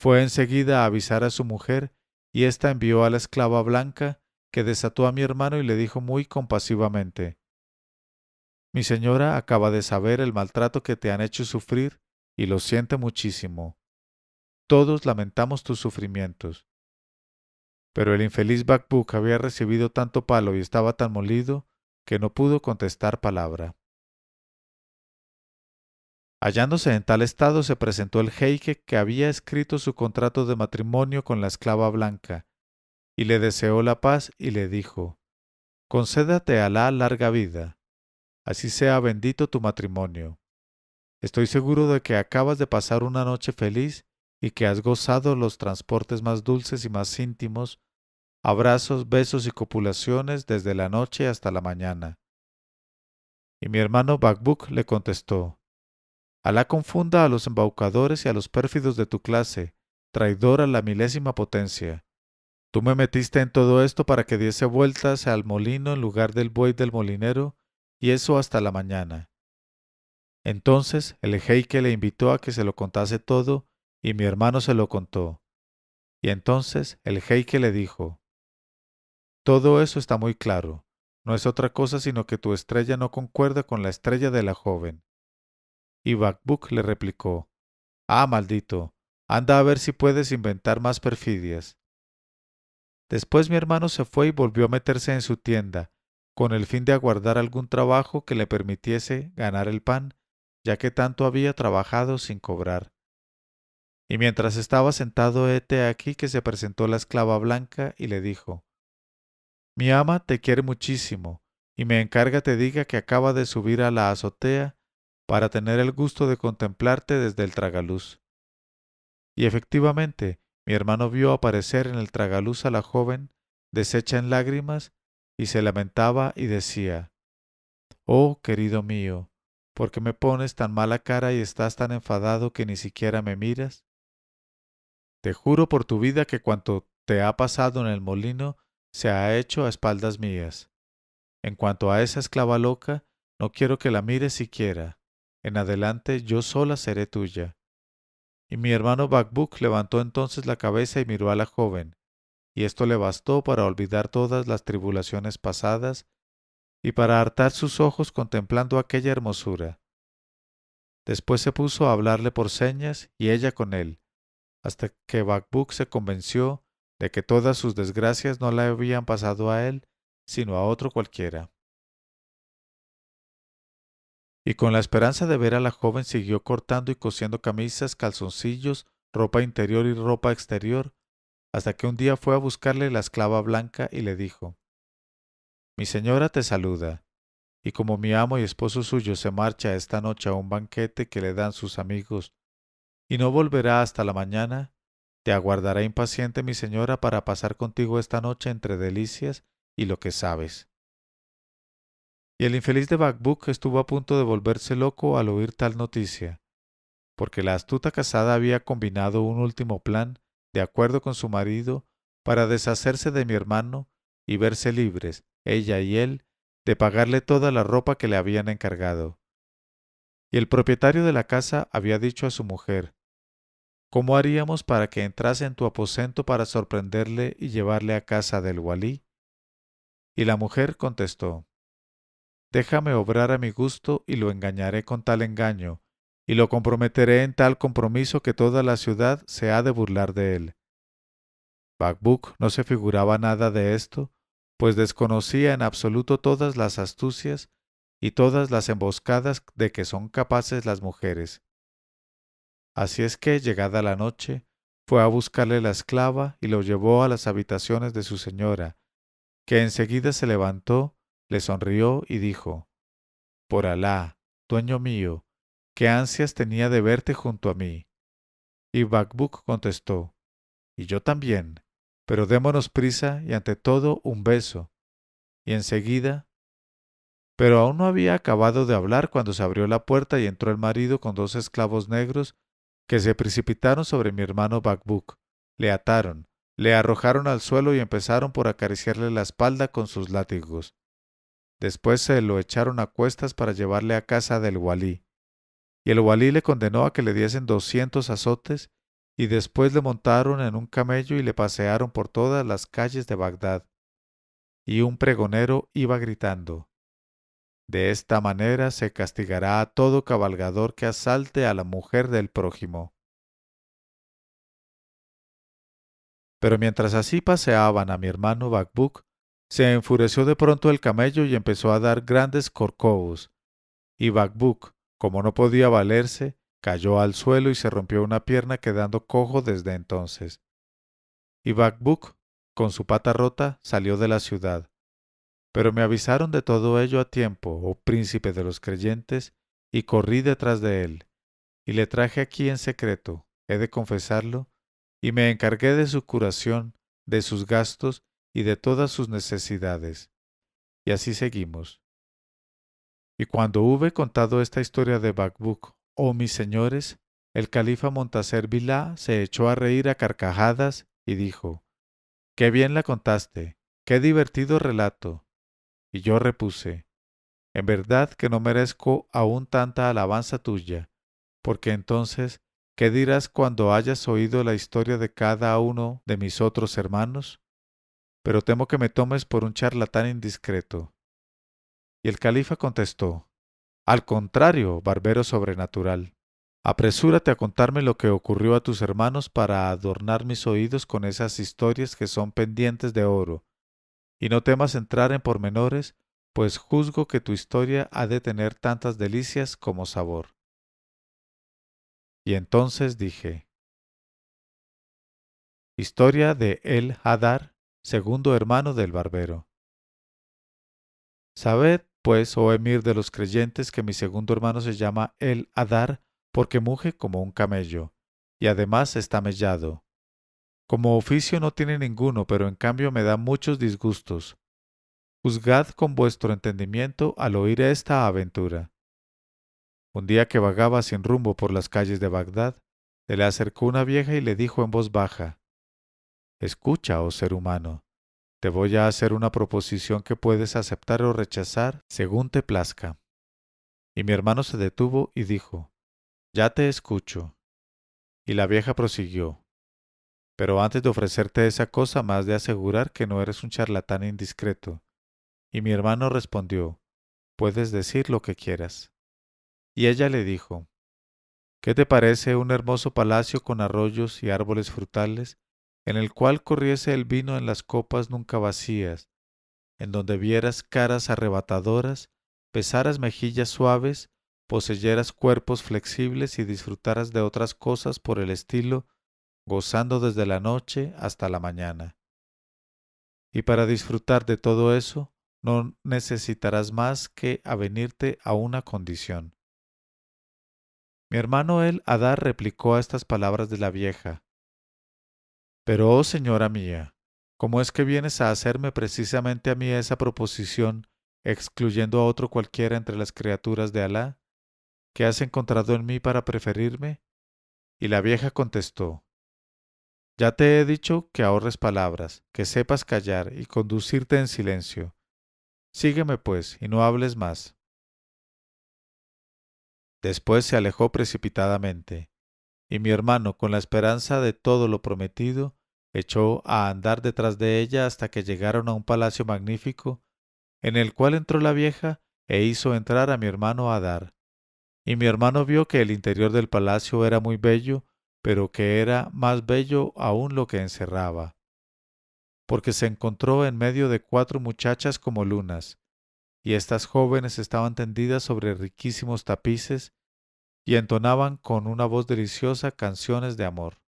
S1: fue enseguida a avisar a su mujer, y ésta envió a la esclava Blanca, que desató a mi hermano y le dijo muy compasivamente: «Mi señora acaba de saber el maltrato que te han hecho sufrir y lo siente muchísimo. Todos lamentamos tus sufrimientos». Pero el infeliz Bacbuk había recibido tanto palo y estaba tan molido que no pudo contestar palabra. Hallándose en tal estado, se presentó el jeique que había escrito su contrato de matrimonio con la esclava Blanca, y le deseó la paz y le dijo: «Concédate Alá larga vida». así sea bendito tu matrimonio. Estoy seguro de que acabas de pasar una noche feliz y que has gozado los transportes más dulces y más íntimos, abrazos, besos y copulaciones desde la noche hasta la mañana. Y mi hermano Bacbuk le contestó: Alá confunda a los embaucadores y a los pérfidos de tu clase, traidor a la milésima potencia. Tú me metiste en todo esto para que diese vueltas al molino en lugar del buey del molinero, y eso hasta la mañana. Entonces el jeique le invitó a que se lo contase todo, y mi hermano se lo contó. Y entonces el jeique le dijo: Todo eso está muy claro. No es otra cosa sino que tu estrella no concuerda con la estrella de la joven. Y Bacbuk le replicó: Ah, maldito, anda a ver si puedes inventar más perfidias. Después mi hermano se fue y volvió a meterse en su tienda, con el fin de aguardar algún trabajo que le permitiese ganar el pan, ya que tanto había trabajado sin cobrar. Y mientras estaba sentado, hete aquí que se presentó la esclava blanca y le dijo: Mi ama te quiere muchísimo, y me encarga te diga que acaba de subir a la azotea para tener el gusto de contemplarte desde el tragaluz. Y efectivamente, mi hermano vio aparecer en el tragaluz a la joven, deshecha en lágrimas, y se lamentaba y decía: Oh, querido mío, ¿por qué me pones tan mala cara y estás tan enfadado que ni siquiera me miras? Te juro por tu vida que cuanto te ha pasado en el molino se ha hecho a espaldas mías. En cuanto a esa esclava loca, no quiero que la mires siquiera. En adelante yo sola seré tuya. Y mi hermano Bacbuk levantó entonces la cabeza y miró a la joven, y esto le bastó para olvidar todas las tribulaciones pasadas y para hartar sus ojos contemplando aquella hermosura. Después se puso a hablarle por señas y ella con él, hasta que Bacbuk se convenció de que todas sus desgracias no le habían pasado a él, sino a otro cualquiera. Y con la esperanza de ver a la joven siguió cortando y cosiendo camisas, calzoncillos, ropa interior y ropa exterior, hasta que un día fue a buscarle la esclava blanca y le dijo: Mi señora te saluda, y como mi amo y esposo suyo se marcha esta noche a un banquete que le dan sus amigos, y no volverá hasta la mañana, te aguardará impaciente mi señora para pasar contigo esta noche entre delicias y lo que sabes. Y el infeliz de Bacbuk estuvo a punto de volverse loco al oír tal noticia, porque la astuta casada había combinado un último plan, de acuerdo con su marido, para deshacerse de mi hermano y verse libres, ella y él, de pagarle toda la ropa que le habían encargado. Y el propietario de la casa había dicho a su mujer: ¿Cómo haríamos para que entrase en tu aposento para sorprenderle y llevarle a casa del walí? Y la mujer contestó: Déjame obrar a mi gusto y lo engañaré con tal engaño, y lo comprometeré en tal compromiso que toda la ciudad se ha de burlar de él. Bacbuk no se figuraba nada de esto, pues desconocía en absoluto todas las astucias y todas las emboscadas de que son capaces las mujeres. Así es que, llegada la noche, fue a buscarle la esclava y lo llevó a las habitaciones de su señora, que enseguida se levantó, le sonrió y dijo: Por Alá, dueño mío, qué ansias tenía de verte junto a mí. Y Bacbuk contestó: Y yo también, pero démonos prisa y ante todo un beso. Y enseguida... Pero aún no había acabado de hablar cuando se abrió la puerta y entró el marido con dos esclavos negros que se precipitaron sobre mi hermano Bacbuk, le ataron, le arrojaron al suelo y empezaron por acariciarle la espalda con sus látigos. Después se lo echaron a cuestas para llevarle a casa del walí, y el walí le condenó a que le diesen 200 azotes, y después le montaron en un camello y le pasearon por todas las calles de Bagdad. Y un pregonero iba gritando: De esta manera se castigará a todo cabalgador que asalte a la mujer del prójimo. Pero mientras así paseaban a mi hermano Bacbuk, se enfureció de pronto el camello y empezó a dar grandes corcovos, y Bacbuk, como no podía valerse, cayó al suelo y se rompió una pierna, quedando cojo desde entonces. Y Bacbuk, con su pata rota, salió de la ciudad. Pero me avisaron de todo ello a tiempo, oh príncipe de los creyentes, y corrí detrás de él, y le traje aquí en secreto, he de confesarlo, y me encargué de su curación, de sus gastos y de todas sus necesidades. Y así seguimos. Y cuando hube contado esta historia de Bacbuk, oh mis señores, el califa Montaser Billah se echó a reír a carcajadas y dijo: «Qué bien la contaste, qué divertido relato». Y yo repuse: «En verdad que no merezco aún tanta alabanza tuya, porque entonces, ¿qué dirás cuando hayas oído la historia de cada uno de mis otros hermanos? Pero temo que me tomes por un charlatán indiscreto». Y el califa contestó: «Al contrario, barbero sobrenatural. Apresúrate a contarme lo que ocurrió a tus hermanos para adornar mis oídos con esas historias que son pendientes de oro, y no temas entrar en pormenores, pues juzgo que tu historia ha de tener tantas delicias como sabor». Y entonces dije: Historia de El-Hadar, segundo hermano del barbero. Sabed, pues, oh emir de los creyentes, que mi segundo hermano se llama El-Hadar porque muge como un camello, y además está mellado. Como oficio no tiene ninguno, pero en cambio me da muchos disgustos. Juzgad con vuestro entendimiento al oír esta aventura. Un día que vagaba sin rumbo por las calles de Bagdad, se le acercó una vieja y le dijo en voz baja: «Escucha, oh ser humano, te voy a hacer una proposición que puedes aceptar o rechazar según te plazca». Y mi hermano se detuvo y dijo: «Ya te escucho». Y la vieja prosiguió: «Pero antes de ofrecerte esa cosa me has de asegurar que no eres un charlatán indiscreto». Y mi hermano respondió: «Puedes decir lo que quieras». Y ella le dijo: «¿Qué te parece un hermoso palacio con arroyos y árboles frutales, en el cual corriese el vino en las copas nunca vacías, en donde vieras caras arrebatadoras, besaras mejillas suaves, poseyeras cuerpos flexibles y disfrutaras de otras cosas por el estilo, gozando desde la noche hasta la mañana? Y para disfrutar de todo eso, no necesitarás más que avenirte a una condición». Mi hermano El-Hadar replicó a estas palabras de la vieja: «Pero, oh señora mía, ¿cómo es que vienes a hacerme precisamente a mí esa proposición, excluyendo a otro cualquiera entre las criaturas de Alá? ¿Qué has encontrado en mí para preferirme?». Y la vieja contestó: «Ya te he dicho que ahorres palabras, que sepas callar y conducirte en silencio. Sígueme, pues, y no hables más». Después se alejó precipitadamente, y mi hermano, con la esperanza de todo lo prometido, echó a andar detrás de ella hasta que llegaron a un palacio magnífico, en el cual entró la vieja e hizo entrar a mi hermano Hadar. Y mi hermano vio que el interior del palacio era muy bello, pero que era más bello aún lo que encerraba, porque se encontró en medio de 4 muchachas como lunas, y estas jóvenes estaban tendidas sobre riquísimos tapices y entonaban con una voz deliciosa canciones de amor.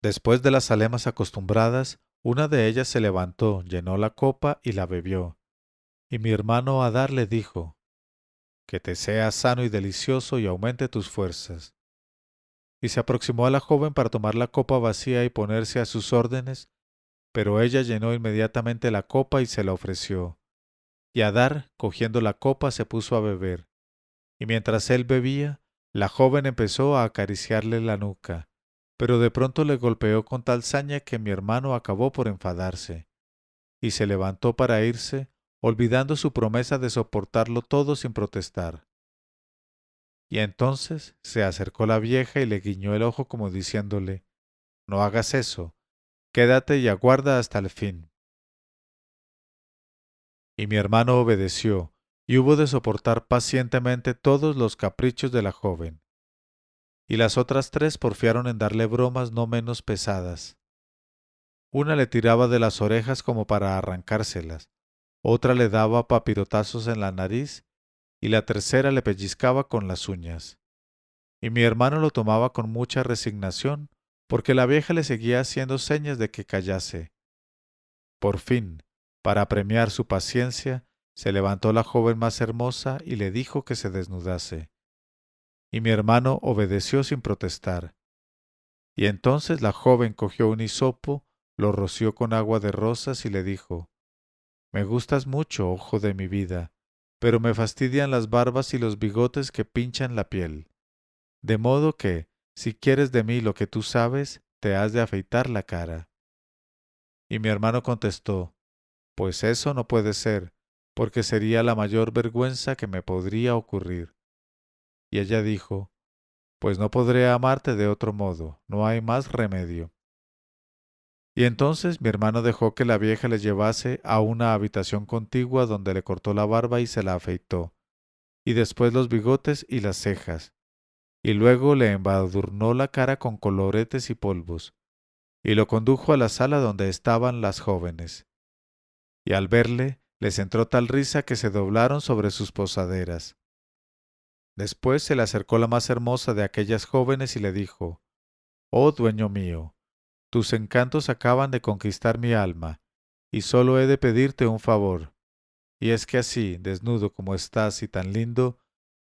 S1: Después de las alemas acostumbradas, una de ellas se levantó, llenó la copa y la bebió. Y mi hermano Hadar le dijo: «Que te sea sano y delicioso y aumente tus fuerzas». Y se aproximó a la joven para tomar la copa vacía y ponerse a sus órdenes, pero ella llenó inmediatamente la copa y se la ofreció. Y Hadar, cogiendo la copa, se puso a beber. Y mientras él bebía, la joven empezó a acariciarle la nuca, pero de pronto le golpeó con tal saña que mi hermano acabó por enfadarse, y se levantó para irse, olvidando su promesa de soportarlo todo sin protestar. Y entonces se acercó la vieja y le guiñó el ojo como diciéndole: «No hagas eso, quédate y aguarda hasta el fin». Y mi hermano obedeció, y hubo de soportar pacientemente todos los caprichos de la joven. Y las otras 3 porfiaron en darle bromas no menos pesadas. Una le tiraba de las orejas como para arrancárselas, otra le daba papirotazos en la nariz, y la tercera le pellizcaba con las uñas. Y mi hermano lo tomaba con mucha resignación, porque la vieja le seguía haciendo señas de que callase. Por fin, para premiar su paciencia, Se levantó la joven más hermosa y le dijo que se desnudase. Y mi hermano obedeció sin protestar. Y entonces la joven cogió un hisopo, lo roció con agua de rosas y le dijo: Me gustas mucho, ojo de mi vida, pero me fastidian las barbas y los bigotes que pinchan la piel. De modo que, si quieres de mí lo que tú sabes, te has de afeitar la cara. Y mi hermano contestó: Pues eso no puede ser, porque sería la mayor vergüenza que me podría ocurrir. Y ella dijo: Pues no podré amarte de otro modo, no hay más remedio. Y entonces mi hermano dejó que la vieja le llevase a una habitación contigua donde le cortó la barba y se la afeitó, y después los bigotes y las cejas, y luego le embadurnó la cara con coloretes y polvos, y lo condujo a la sala donde estaban las jóvenes. Y al verle, les entró tal risa que se doblaron sobre sus posaderas. Después se le acercó la más hermosa de aquellas jóvenes y le dijo: Oh dueño mío, tus encantos acaban de conquistar mi alma, y solo he de pedirte un favor, y es que así, desnudo como estás y tan lindo,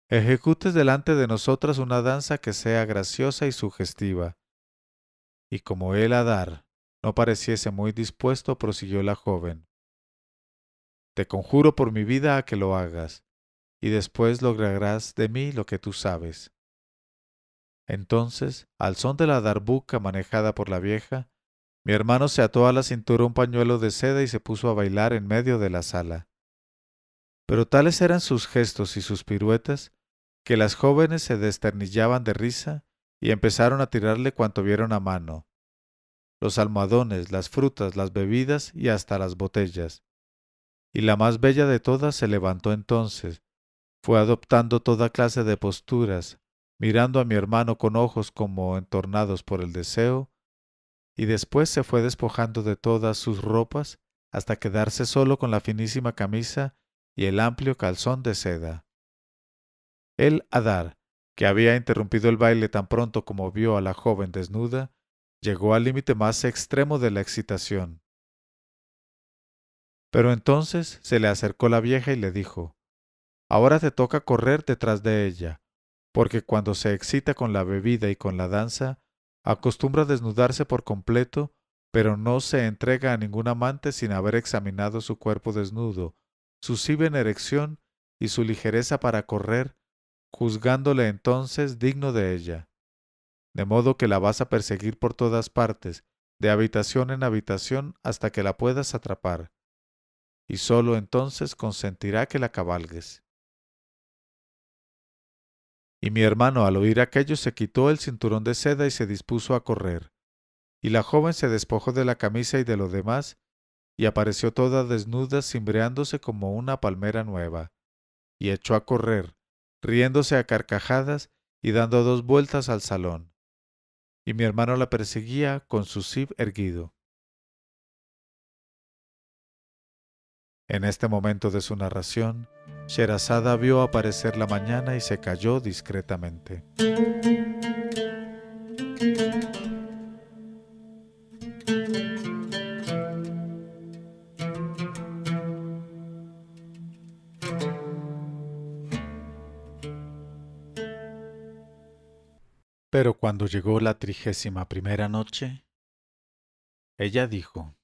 S1: ejecutes delante de nosotras una danza que sea graciosa y sugestiva. Y como él a dar no pareciese muy dispuesto, prosiguió la joven: Te conjuro por mi vida a que lo hagas, y después lograrás de mí lo que tú sabes. Entonces, al son de la darbuca manejada por la vieja, mi hermano se ató a la cintura un pañuelo de seda y se puso a bailar en medio de la sala. Pero tales eran sus gestos y sus piruetas, que las jóvenes se desternillaban de risa y empezaron a tirarle cuanto vieron a mano: los almohadones, las frutas, las bebidas y hasta las botellas. Y la más bella de todas se levantó entonces, fue adoptando toda clase de posturas, mirando a mi hermano con ojos como entornados por el deseo, y después se fue despojando de todas sus ropas hasta quedarse solo con la finísima camisa y el amplio calzón de seda. El Adar, que había interrumpido el baile tan pronto como vio a la joven desnuda, llegó al límite más extremo de la excitación. Pero entonces se le acercó la vieja y le dijo: Ahora te toca correr detrás de ella, porque cuando se excita con la bebida y con la danza, acostumbra a desnudarse por completo, pero no se entrega a ningún amante sin haber examinado su cuerpo desnudo, su en erección y su ligereza para correr, juzgándole entonces digno de ella. De modo que la vas a perseguir por todas partes, de habitación en habitación, hasta que la puedas atrapar, y sólo entonces consentirá que la cabalgues. Y mi hermano al oír aquello se quitó el cinturón de seda y se dispuso a correr. Y la joven se despojó de la camisa y de lo demás, y apareció toda desnuda, cimbreándose como una palmera nueva, y echó a correr, riéndose a carcajadas y dando 2 vueltas al salón. Y mi hermano la perseguía con su zib erguido. En este momento de su narración, Sherazada vio aparecer la mañana y se calló discretamente. Pero cuando llegó la 31ª noche, ella dijo: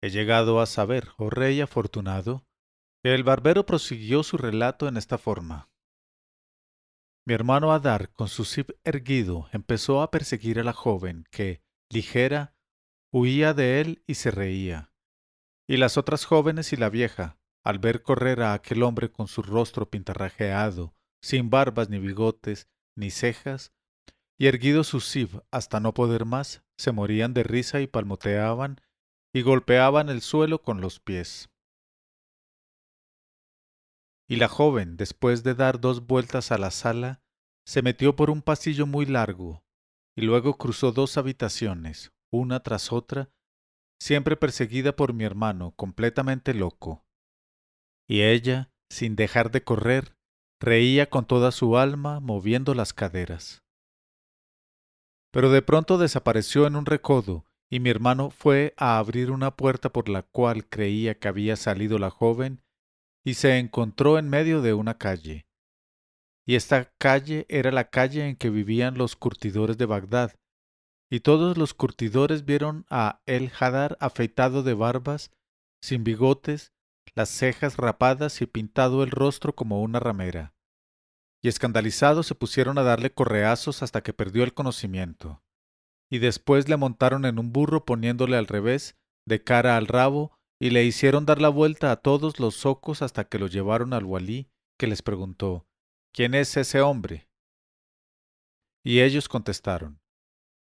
S1: He llegado a saber, oh rey afortunado, que el barbero prosiguió su relato en esta forma. Mi hermano Adar, con su zib erguido, empezó a perseguir a la joven, que, ligera, huía de él y se reía. Y las otras jóvenes y la vieja, al ver correr a aquel hombre con su rostro pintarrajeado, sin barbas ni bigotes, ni cejas, y erguido su zib hasta no poder más, se morían de risa y palmoteaban y golpeaban el suelo con los pies. Y la joven, después de dar 2 vueltas a la sala, se metió por un pasillo muy largo, y luego cruzó 2 habitaciones, una tras otra, siempre perseguida por mi hermano, completamente loco. Y ella, sin dejar de correr, reía con toda su alma, moviendo las caderas. Pero de pronto desapareció en un recodo, y mi hermano fue a abrir una puerta por la cual creía que había salido la joven, y se encontró en medio de una calle. Y esta calle era la calle en que vivían los curtidores de Bagdad, y todos los curtidores vieron a el-Hadar afeitado de barbas, sin bigotes, las cejas rapadas y pintado el rostro como una ramera. Y escandalizados se pusieron a darle correazos hasta que perdió el conocimiento. Y después le montaron en un burro poniéndole al revés, de cara al rabo, y le hicieron dar la vuelta a todos los zocos hasta que lo llevaron al walí, que les preguntó, ¿quién es ese hombre? Y ellos contestaron,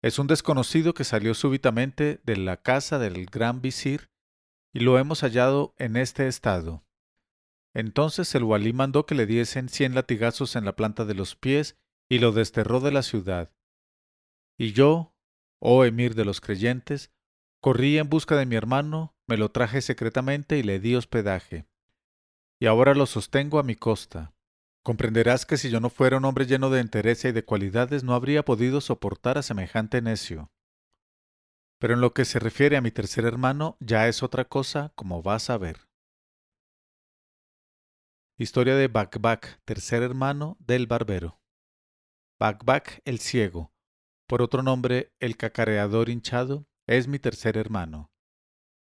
S1: es un desconocido que salió súbitamente de la casa del gran visir, y lo hemos hallado en este estado. Entonces el walí mandó que le diesen 100 latigazos en la planta de los pies y lo desterró de la ciudad. Y yo, oh emir de los creyentes, corrí en busca de mi hermano, me lo traje secretamente y le di hospedaje. Y ahora lo sostengo a mi costa. Comprenderás que si yo no fuera un hombre lleno de entereza y de cualidades, no habría podido soportar a semejante necio. Pero en lo que se refiere a mi tercer hermano, ya es otra cosa, como vas a ver. Historia de Bakbak, tercer hermano del barbero. Bakbak el ciego, por otro nombre el cacareador hinchado, es mi tercer hermano.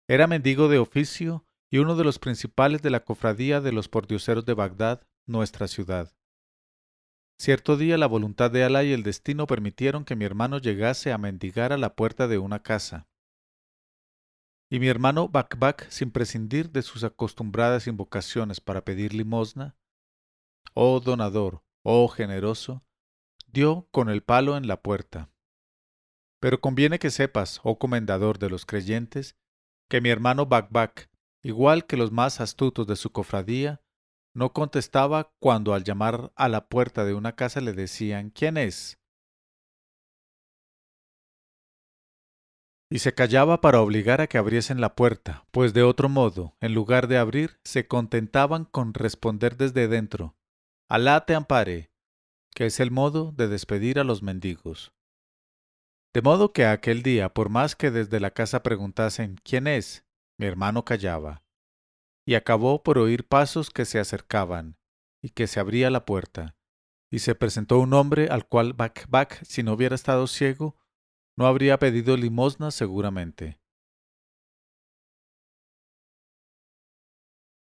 S1: Era mendigo de oficio y uno de los principales de la cofradía de los pordioseros de Bagdad, nuestra ciudad. Cierto día la voluntad de Alá y el destino permitieron que mi hermano llegase a mendigar a la puerta de una casa. Y mi hermano Bakbak, sin prescindir de sus acostumbradas invocaciones para pedir limosna, oh donador, oh generoso, dio con el palo en la puerta. Pero conviene que sepas, oh comendador de los creyentes, que mi hermano Bakbak, igual que los más astutos de su cofradía, no contestaba cuando al llamar a la puerta de una casa le decían ¿quién es? Y se callaba para obligar a que abriesen la puerta, pues de otro modo, en lugar de abrir, se contentaban con responder desde dentro Alá te ampare, que es el modo de despedir a los mendigos. De modo que aquel día, por más que desde la casa preguntasen ¿quién es?, mi hermano callaba, y acabó por oír pasos que se acercaban, y que se abría la puerta, y se presentó un hombre al cual Bakbak, si no hubiera estado ciego, no habría pedido limosna seguramente.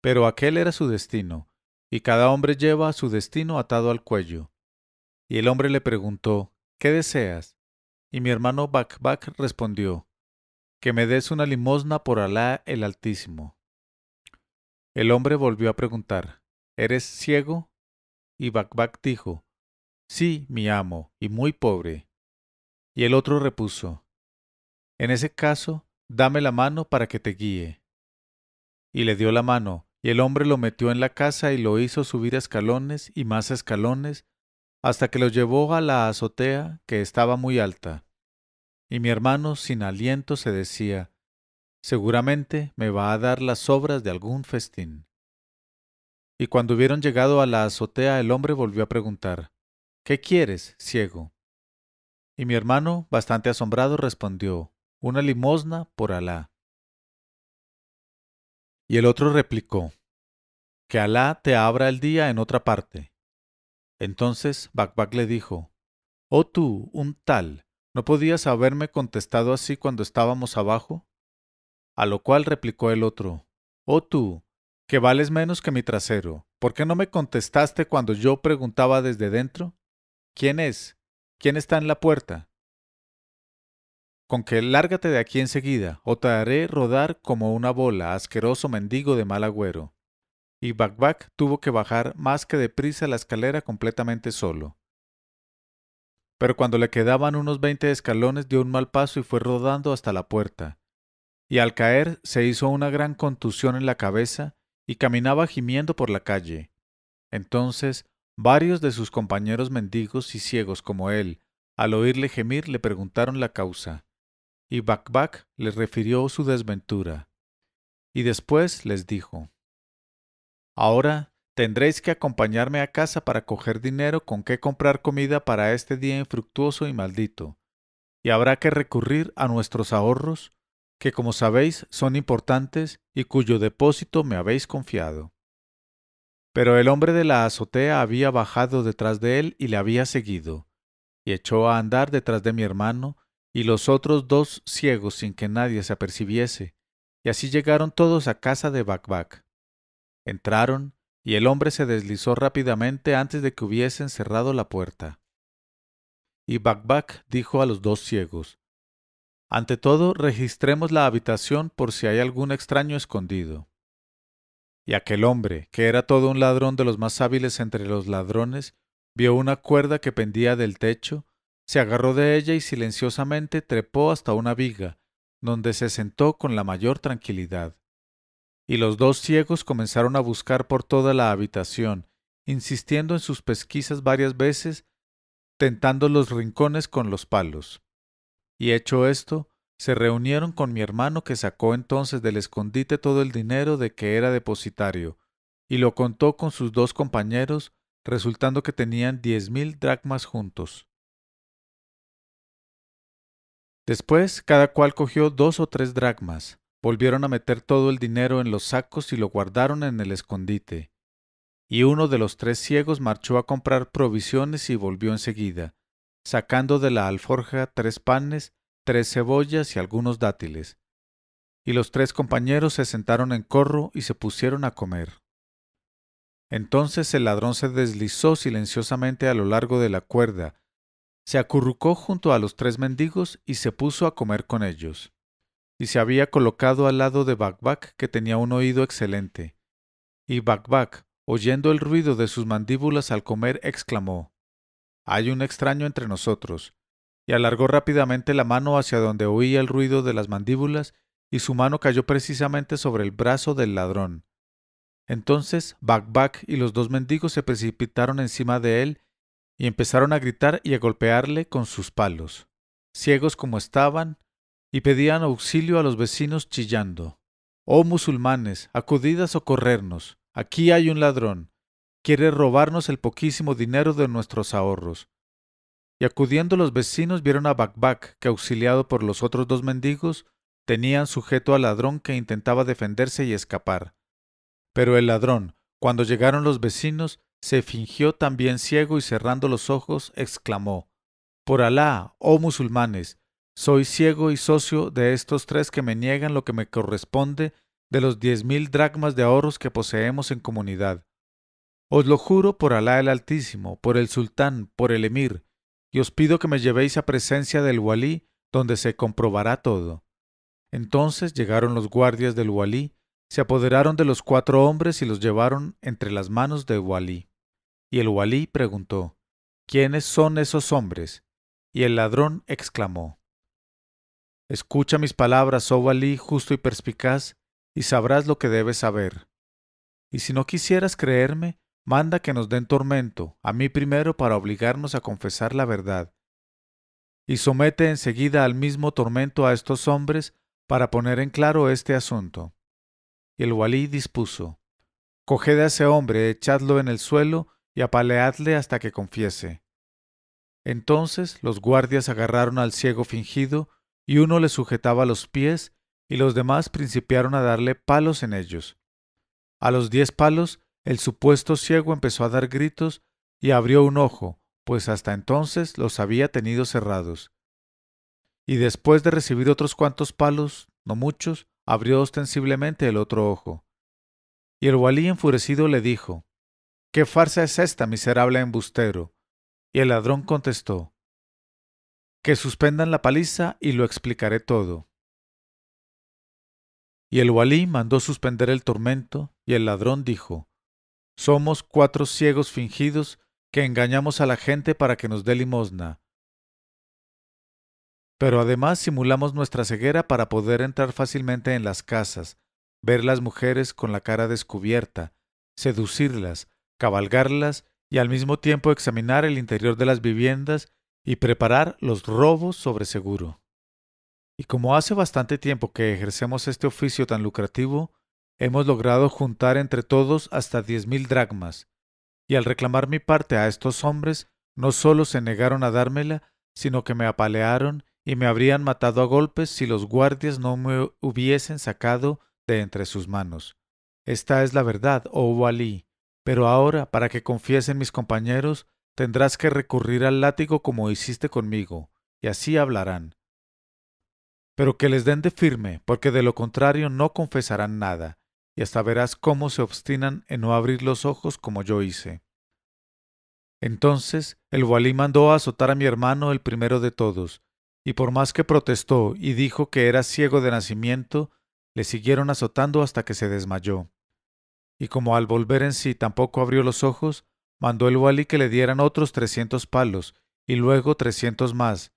S1: Pero aquel era su destino, y cada hombre lleva su destino atado al cuello. Y el hombre le preguntó, ¿qué deseas? Y mi hermano Bakbak respondió, que me des una limosna por Alá el Altísimo. El hombre volvió a preguntar, ¿eres ciego? Y Bakbak dijo, sí, mi amo, y muy pobre. Y el otro repuso, en ese caso, dame la mano para que te guíe. Y le dio la mano, y el hombre lo metió en la casa y lo hizo subir escalones y más escalones, hasta que lo llevó a la azotea, que estaba muy alta. Y mi hermano, sin aliento, se decía, seguramente me va a dar las sobras de algún festín. Y cuando hubieron llegado a la azotea, el hombre volvió a preguntar, ¿qué quieres, ciego? Y mi hermano, bastante asombrado, respondió, una limosna por Alá. Y el otro replicó, que Alá te abra el día en otra parte. Entonces Bakbak le dijo, oh tú, un tal, ¿no podías haberme contestado así cuando estábamos abajo? A lo cual replicó el otro, oh tú, que vales menos que mi trasero, ¿por qué no me contestaste cuando yo preguntaba desde dentro? ¿Quién es? ¿Quién está en la puerta? Con que lárgate de aquí enseguida, o te haré rodar como una bola, asqueroso mendigo de mal agüero. Y Bakbak tuvo que bajar más que deprisa la escalera completamente solo. Pero cuando le quedaban unos 20 escalones dio un mal paso y fue rodando hasta la puerta. Y al caer se hizo una gran contusión en la cabeza y caminaba gimiendo por la calle. Entonces varios de sus compañeros mendigos y ciegos como él, al oírle gemir, le preguntaron la causa. Y Bakbak les refirió su desventura. Y después les dijo, ahora tendréis que acompañarme a casa para coger dinero con que comprar comida para este día infructuoso y maldito, y habrá que recurrir a nuestros ahorros, que como sabéis son importantes y cuyo depósito me habéis confiado. Pero el hombre de la azotea había bajado detrás de él y le había seguido, y echó a andar detrás de mi hermano y los otros dos ciegos sin que nadie se apercibiese, y así llegaron todos a casa de Bakbak. Entraron, y el hombre se deslizó rápidamente antes de que hubiesen cerrado la puerta. Y Bakbak dijo a los dos ciegos: Ante todo, registremos la habitación por si hay algún extraño escondido. Y aquel hombre, que era todo un ladrón de los más hábiles entre los ladrones, vio una cuerda que pendía del techo, se agarró de ella y silenciosamente trepó hasta una viga, donde se sentó con la mayor tranquilidad. Y los dos ciegos comenzaron a buscar por toda la habitación, insistiendo en sus pesquisas varias veces, tentando los rincones con los palos. Y hecho esto, se reunieron con mi hermano, que sacó entonces del escondite todo el dinero de que era depositario, y lo contó con sus dos compañeros, resultando que tenían 10.000 dracmas juntos. Después cada cual cogió 2 o 3 dracmas, volvieron a meter todo el dinero en los sacos y lo guardaron en el escondite. Y uno de los 3 ciegos marchó a comprar provisiones y volvió enseguida, sacando de la alforja 3 panes, 3 cebollas y algunos dátiles. Y los 3 compañeros se sentaron en corro y se pusieron a comer. Entonces el ladrón se deslizó silenciosamente a lo largo de la cuerda, se acurrucó junto a los 3 mendigos y se puso a comer con ellos. Y se había colocado al lado de Bakbak, que tenía un oído excelente. Y Bakbak, oyendo el ruido de sus mandíbulas al comer, exclamó: «Hay un extraño entre nosotros», y alargó rápidamente la mano hacia donde oía el ruido de las mandíbulas, y su mano cayó precisamente sobre el brazo del ladrón. Entonces Bakbak y los 2 mendigos se precipitaron encima de él y empezaron a gritar y a golpearle con sus palos, ciegos como estaban, y pedían auxilio a los vecinos chillando: «Oh musulmanes, acudid a socorrernos, aquí hay un ladrón, quiere robarnos el poquísimo dinero de nuestros ahorros». Y acudiendo los vecinos vieron a Bakbak, que auxiliado por los otros 2 mendigos, tenían sujeto al ladrón, que intentaba defenderse y escapar. Pero el ladrón, cuando llegaron los vecinos, se fingió también ciego y cerrando los ojos, exclamó: «Por Alá, oh musulmanes, soy ciego y socio de estos 3 que me niegan lo que me corresponde de los 10.000 dracmas de ahorros que poseemos en comunidad. Os lo juro por Alá el Altísimo, por el sultán, por el emir, y os pido que me llevéis a presencia del walí, donde se comprobará todo». Entonces llegaron los guardias del walí, se apoderaron de los 4 hombres y los llevaron entre las manos del walí. Y el walí preguntó: «¿Quiénes son esos hombres?». Y el ladrón exclamó: «Escucha mis palabras, oh walí justo y perspicaz, y sabrás lo que debes saber. Y si no quisieras creerme, manda que nos den tormento, a mí primero, para obligarnos a confesar la verdad. Y somete enseguida al mismo tormento a estos hombres para poner en claro este asunto». Y el walí dispuso: «Coged a ese hombre, echadlo en el suelo y apaleadle hasta que confiese». Entonces los guardias agarraron al ciego fingido, y uno le sujetaba los pies, y los demás principiaron a darle palos en ellos. A los 10 palos, el supuesto ciego empezó a dar gritos y abrió un ojo, pues hasta entonces los había tenido cerrados. Y después de recibir otros cuantos palos, no muchos, abrió ostensiblemente el otro ojo. Y el walí enfurecido le dijo: «¿Qué farsa es esta, miserable embustero?». Y el ladrón contestó: «Que suspendan la paliza y lo explicaré todo». Y el walí mandó suspender el tormento, y el ladrón dijo: «Somos 4 ciegos fingidos que engañamos a la gente para que nos dé limosna. Pero además simulamos nuestra ceguera para poder entrar fácilmente en las casas, ver las mujeres con la cara descubierta, seducirlas, cabalgarlas y al mismo tiempo examinar el interior de las viviendas y preparar los robos sobre seguro. Y como hace bastante tiempo que ejercemos este oficio tan lucrativo, hemos logrado juntar entre todos hasta 10.000 dracmas, y al reclamar mi parte a estos hombres, no solo se negaron a dármela, sino que me apalearon y me habrían matado a golpes si los guardias no me hubiesen sacado de entre sus manos. Esta es la verdad, oh walí, Pero ahora, para que confiesen mis compañeros, tendrás que recurrir al látigo como hiciste conmigo, y así hablarán. Pero que les den de firme, porque de lo contrario no confesarán nada, y hasta verás cómo se obstinan en no abrir los ojos como yo hice. Entonces el walí mandó a azotar a mi hermano el primero de todos, y por más que protestó y dijo que era ciego de nacimiento, le siguieron azotando hasta que se desmayó. Y como al volver en sí tampoco abrió los ojos, mandó el walí que le dieran otros 300 palos, y luego 300 más,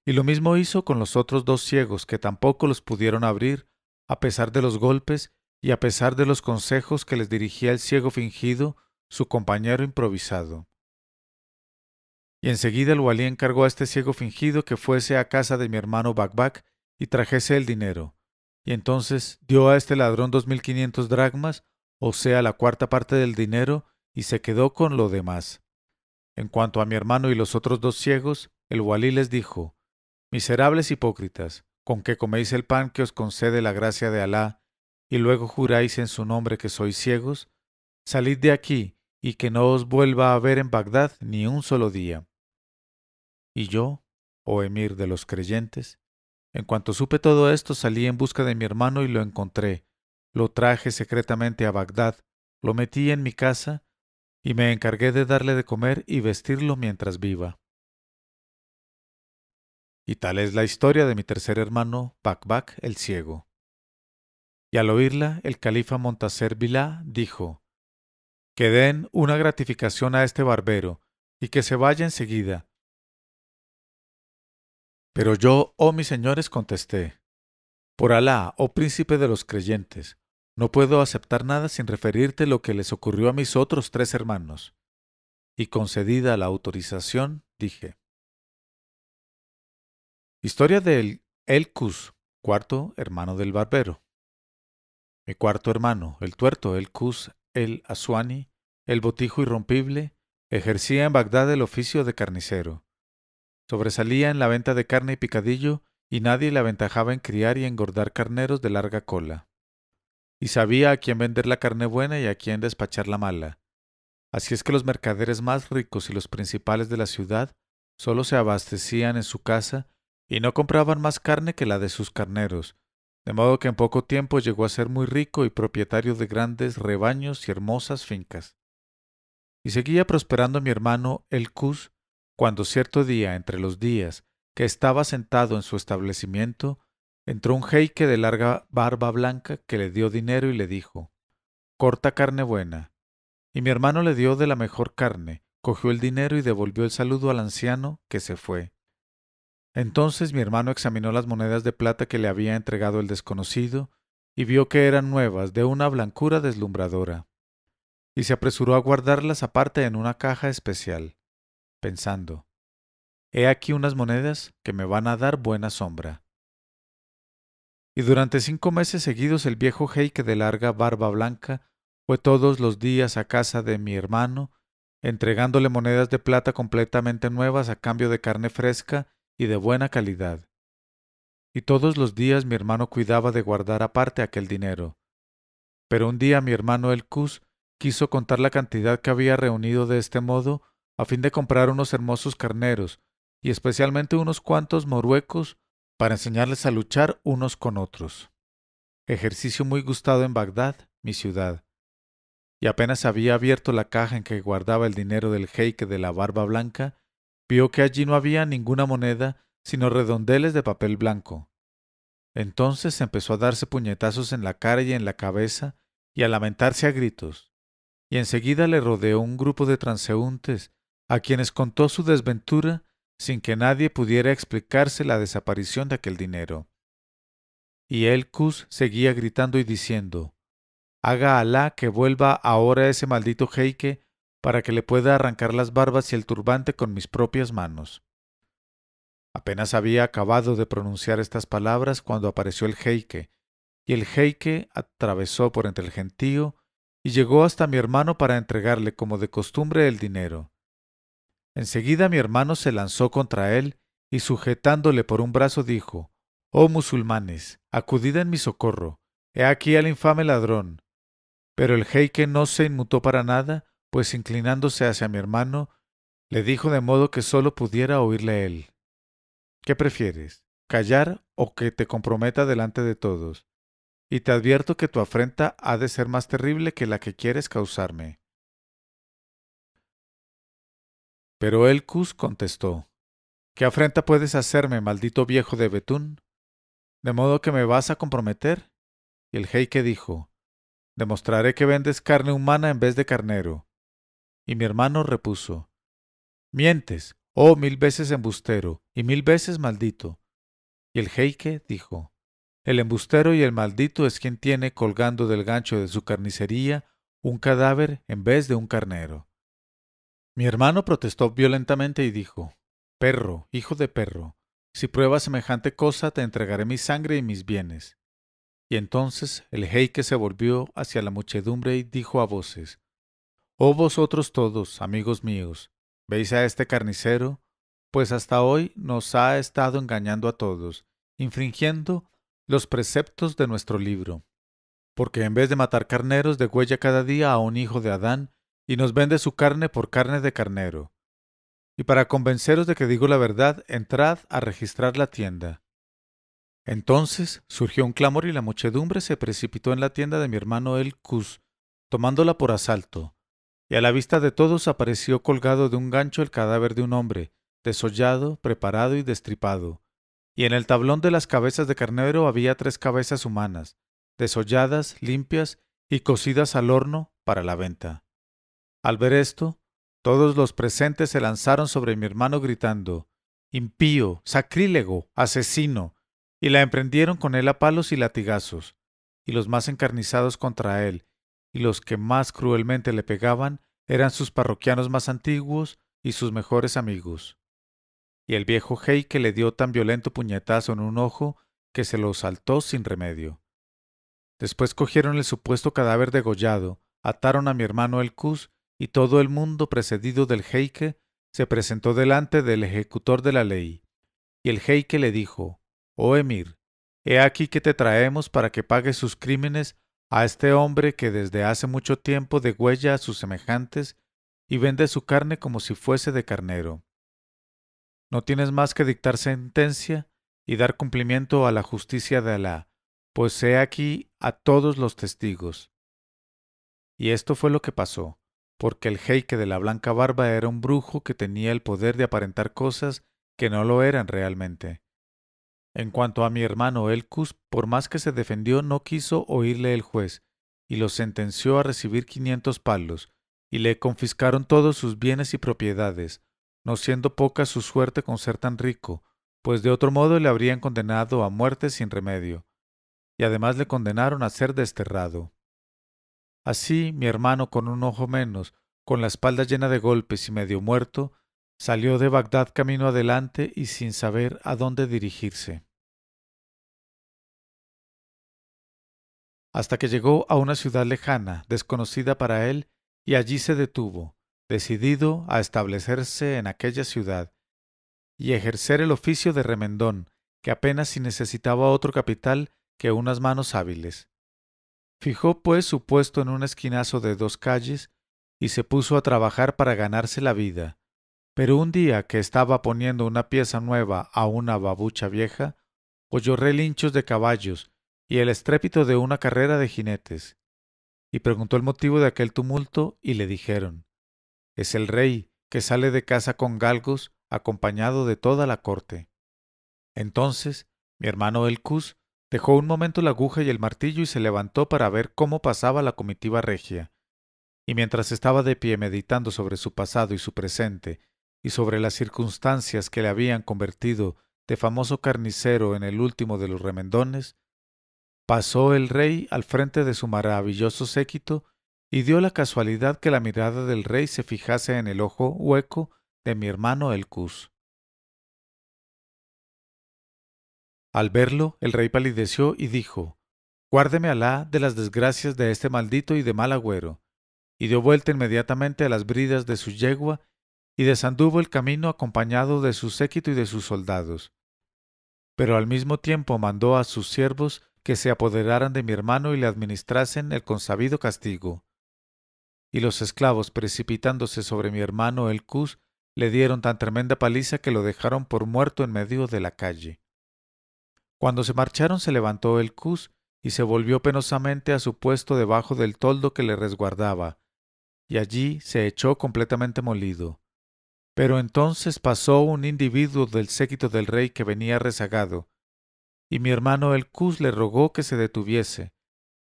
S1: y lo mismo hizo con los otros 2 ciegos, que tampoco los pudieron abrir, a pesar de los golpes y a pesar de los consejos que les dirigía el ciego fingido, su compañero improvisado. Y enseguida el walí encargó a este ciego fingido que fuese a casa de mi hermano Bakbak y trajese el dinero. Y entonces dio a este ladrón 2500 dracmas, o sea, la cuarta parte del dinero, y se quedó con lo demás. En cuanto a mi hermano y los otros 2 ciegos, el walí les dijo: Miserables hipócritas, con que coméis el pan que os concede la gracia de Alá, y luego juráis en su nombre que sois ciegos, salid de aquí, y que no os vuelva a ver en Bagdad ni un solo día. Y yo, oh emir de los creyentes, en cuanto supe todo esto, salí en busca de mi hermano y lo encontré. Lo traje secretamente a Bagdad, lo metí en mi casa y me encargué de darle de comer y vestirlo mientras viva. Y tal es la historia de mi tercer hermano, Bakbak el ciego. Y al oírla, el califa Montaser Bilá dijo: Que den una gratificación a este barbero, y que se vaya enseguida. Pero yo, oh mis señores, contesté: Por Alá, oh príncipe de los creyentes, no puedo aceptar nada sin referirte lo que les ocurrió a mis otros 3 hermanos. Y concedida la autorización, dije: Historia de El-Kus, cuarto hermano del barbero. Mi cuarto hermano, el tuerto El-Kus el-Aswani, el botijo irrompible, ejercía en Bagdad el oficio de carnicero. Sobresalía en la venta de carne y picadillo, y nadie le aventajaba en criar y engordar carneros de larga cola. Y sabía a quién vender la carne buena y a quién despachar la mala. Así es que los mercaderes más ricos y los principales de la ciudad solo se abastecían en su casa y no compraban más carne que la de sus carneros, de modo que en poco tiempo llegó a ser muy rico y propietario de grandes rebaños y hermosas fincas. Y seguía prosperando mi hermano el Cus, cuando cierto día, entre los días que estaba sentado en su establecimiento, entró un jeique de larga barba blanca que le dio dinero y le dijo: Corta carne buena. Y mi hermano le dio de la mejor carne, cogió el dinero y devolvió el saludo al anciano, que se fue. Entonces mi hermano examinó las monedas de plata que le había entregado el desconocido, y vio que eran nuevas, de una blancura deslumbradora, y se apresuró a guardarlas aparte en una caja especial, pensando: He aquí unas monedas que me van a dar buena sombra. Y durante 5 meses seguidos el viejo jeique de larga barba blanca fue todos los días a casa de mi hermano, entregándole monedas de plata completamente nuevas a cambio de carne fresca y de buena calidad. Y todos los días mi hermano cuidaba de guardar aparte aquel dinero. Pero un día mi hermano el Cus quiso contar la cantidad que había reunido de este modo a fin de comprar unos hermosos carneros y especialmente unos cuantos moruecos para enseñarles a luchar unos con otros. Ejercicio muy gustado en Bagdad, mi ciudad. Y apenas había abierto la caja en que guardaba el dinero del jeique de la barba blanca, vio que allí no había ninguna moneda sino redondeles de papel blanco. Entonces empezó a darse puñetazos en la cara y en la cabeza y a lamentarse a gritos. Y enseguida le rodeó un grupo de transeúntes, a quienes contó su desventura sin que nadie pudiera explicarse la desaparición de aquel dinero. Y el Cus seguía gritando y diciendo: Haga Alá que vuelva ahora ese maldito jeique para que le pueda arrancar las barbas y el turbante con mis propias manos. Apenas había acabado de pronunciar estas palabras cuando apareció el jeique, y el jeique atravesó por entre el gentío y llegó hasta mi hermano para entregarle como de costumbre el dinero. Enseguida mi hermano se lanzó contra él y sujetándole por un brazo dijo: Oh musulmanes, acudid en mi socorro, he aquí al infame ladrón. Pero el jeique no se inmutó para nada, pues inclinándose hacia mi hermano, le dijo de modo que sólo pudiera oírle él. ¿Qué prefieres? ¿Callar o que te comprometa delante de todos? Y te advierto que tu afrenta ha de ser más terrible que la que quieres causarme. Pero el Cus contestó, ¿qué afrenta puedes hacerme, maldito viejo de Betún? ¿De modo que me vas a comprometer? Y el jeique dijo, demostraré que vendes carne humana en vez de carnero. Y mi hermano repuso, mientes, oh 1000 veces embustero, y 1000 veces maldito. Y el jeique dijo, el embustero y el maldito es quien tiene colgando del gancho de su carnicería un cadáver en vez de un carnero. Mi hermano protestó violentamente y dijo, perro, hijo de perro, si pruebas semejante cosa te entregaré mi sangre y mis bienes. Y entonces el jeique se volvió hacia la muchedumbre y dijo a voces, oh vosotros todos, amigos míos, ¿veis a este carnicero? Pues hasta hoy nos ha estado engañando a todos, infringiendo los preceptos de nuestro libro, porque en vez de matar carneros degüella cada día a un hijo de Adán y nos vende su carne por carne de carnero. Y para convenceros de que digo la verdad, entrad a registrar la tienda. Entonces surgió un clamor y la muchedumbre se precipitó en la tienda de mi hermano el Cus, tomándola por asalto. Y a la vista de todos apareció colgado de un gancho el cadáver de un hombre, desollado, preparado y destripado. Y en el tablón de las cabezas de carnero había 3 cabezas humanas, desolladas, limpias y cocidas al horno para la venta. Al ver esto, todos los presentes se lanzaron sobre mi hermano gritando, impío, sacrílego, asesino, y la emprendieron con él a palos y latigazos, y los más encarnizados contra él, y los que más cruelmente le pegaban, eran sus parroquianos más antiguos y sus mejores amigos. Y el viejo jeique le dio tan violento puñetazo en un ojo que se lo saltó sin remedio. Después cogieron el supuesto cadáver degollado, ataron a mi hermano el Cus, y todo el mundo, precedido del jeique, se presentó delante del ejecutor de la ley. Y el jeique le dijo, oh emir, he aquí que te traemos para que pagues sus crímenes a este hombre que desde hace mucho tiempo degüella a sus semejantes y vende su carne como si fuese de carnero. No tienes más que dictar sentencia y dar cumplimiento a la justicia de Alá, pues he aquí a todos los testigos. Y esto fue lo que pasó, porque el jeique de la blanca barba era un brujo que tenía el poder de aparentar cosas que no lo eran realmente. En cuanto a mi hermano Elcus, por más que se defendió, no quiso oírle el juez, y lo sentenció a recibir 500 palos, y le confiscaron todos sus bienes y propiedades, no siendo poca su suerte con ser tan rico, pues de otro modo le habrían condenado a muerte sin remedio, y además le condenaron a ser desterrado. Así mi hermano, con un ojo menos, con la espalda llena de golpes y medio muerto, salió de Bagdad camino adelante y sin saber a dónde dirigirse, hasta que llegó a una ciudad lejana, desconocida para él, y allí se detuvo, decidido a establecerse en aquella ciudad y ejercer el oficio de remendón, que apenas si necesitaba otro capital que unas manos hábiles. Fijó pues su puesto en un esquinazo de 2 calles y se puso a trabajar para ganarse la vida. Pero un día que estaba poniendo una pieza nueva a una babucha vieja, oyó relinchos de caballos y el estrépito de una carrera de jinetes, y preguntó el motivo de aquel tumulto y le dijeron, es el rey que sale de casa con galgos acompañado de toda la corte. Entonces mi hermano el Cus dejó un momento la aguja y el martillo y se levantó para ver cómo pasaba la comitiva regia, y mientras estaba de pie meditando sobre su pasado y su presente, y sobre las circunstancias que le habían convertido de famoso carnicero en el último de los remendones, pasó el rey al frente de su maravilloso séquito y dio la casualidad que la mirada del rey se fijase en el ojo hueco de mi hermano el Cus. Al verlo, el rey palideció y dijo, guárdeme Alá de las desgracias de este maldito y de mal agüero, y dio vuelta inmediatamente a las bridas de su yegua y desanduvo el camino acompañado de su séquito y de sus soldados. Pero al mismo tiempo mandó a sus siervos que se apoderaran de mi hermano y le administrasen el consabido castigo. y los esclavos, precipitándose sobre mi hermano el Cus, le dieron tan tremenda paliza que lo dejaron por muerto en medio de la calle. Cuando se marcharon se levantó el Cus y se volvió penosamente a su puesto debajo del toldo que le resguardaba, y allí se echó completamente molido. Pero entonces pasó un individuo del séquito del rey que venía rezagado, y mi hermano el Cus le rogó que se detuviese,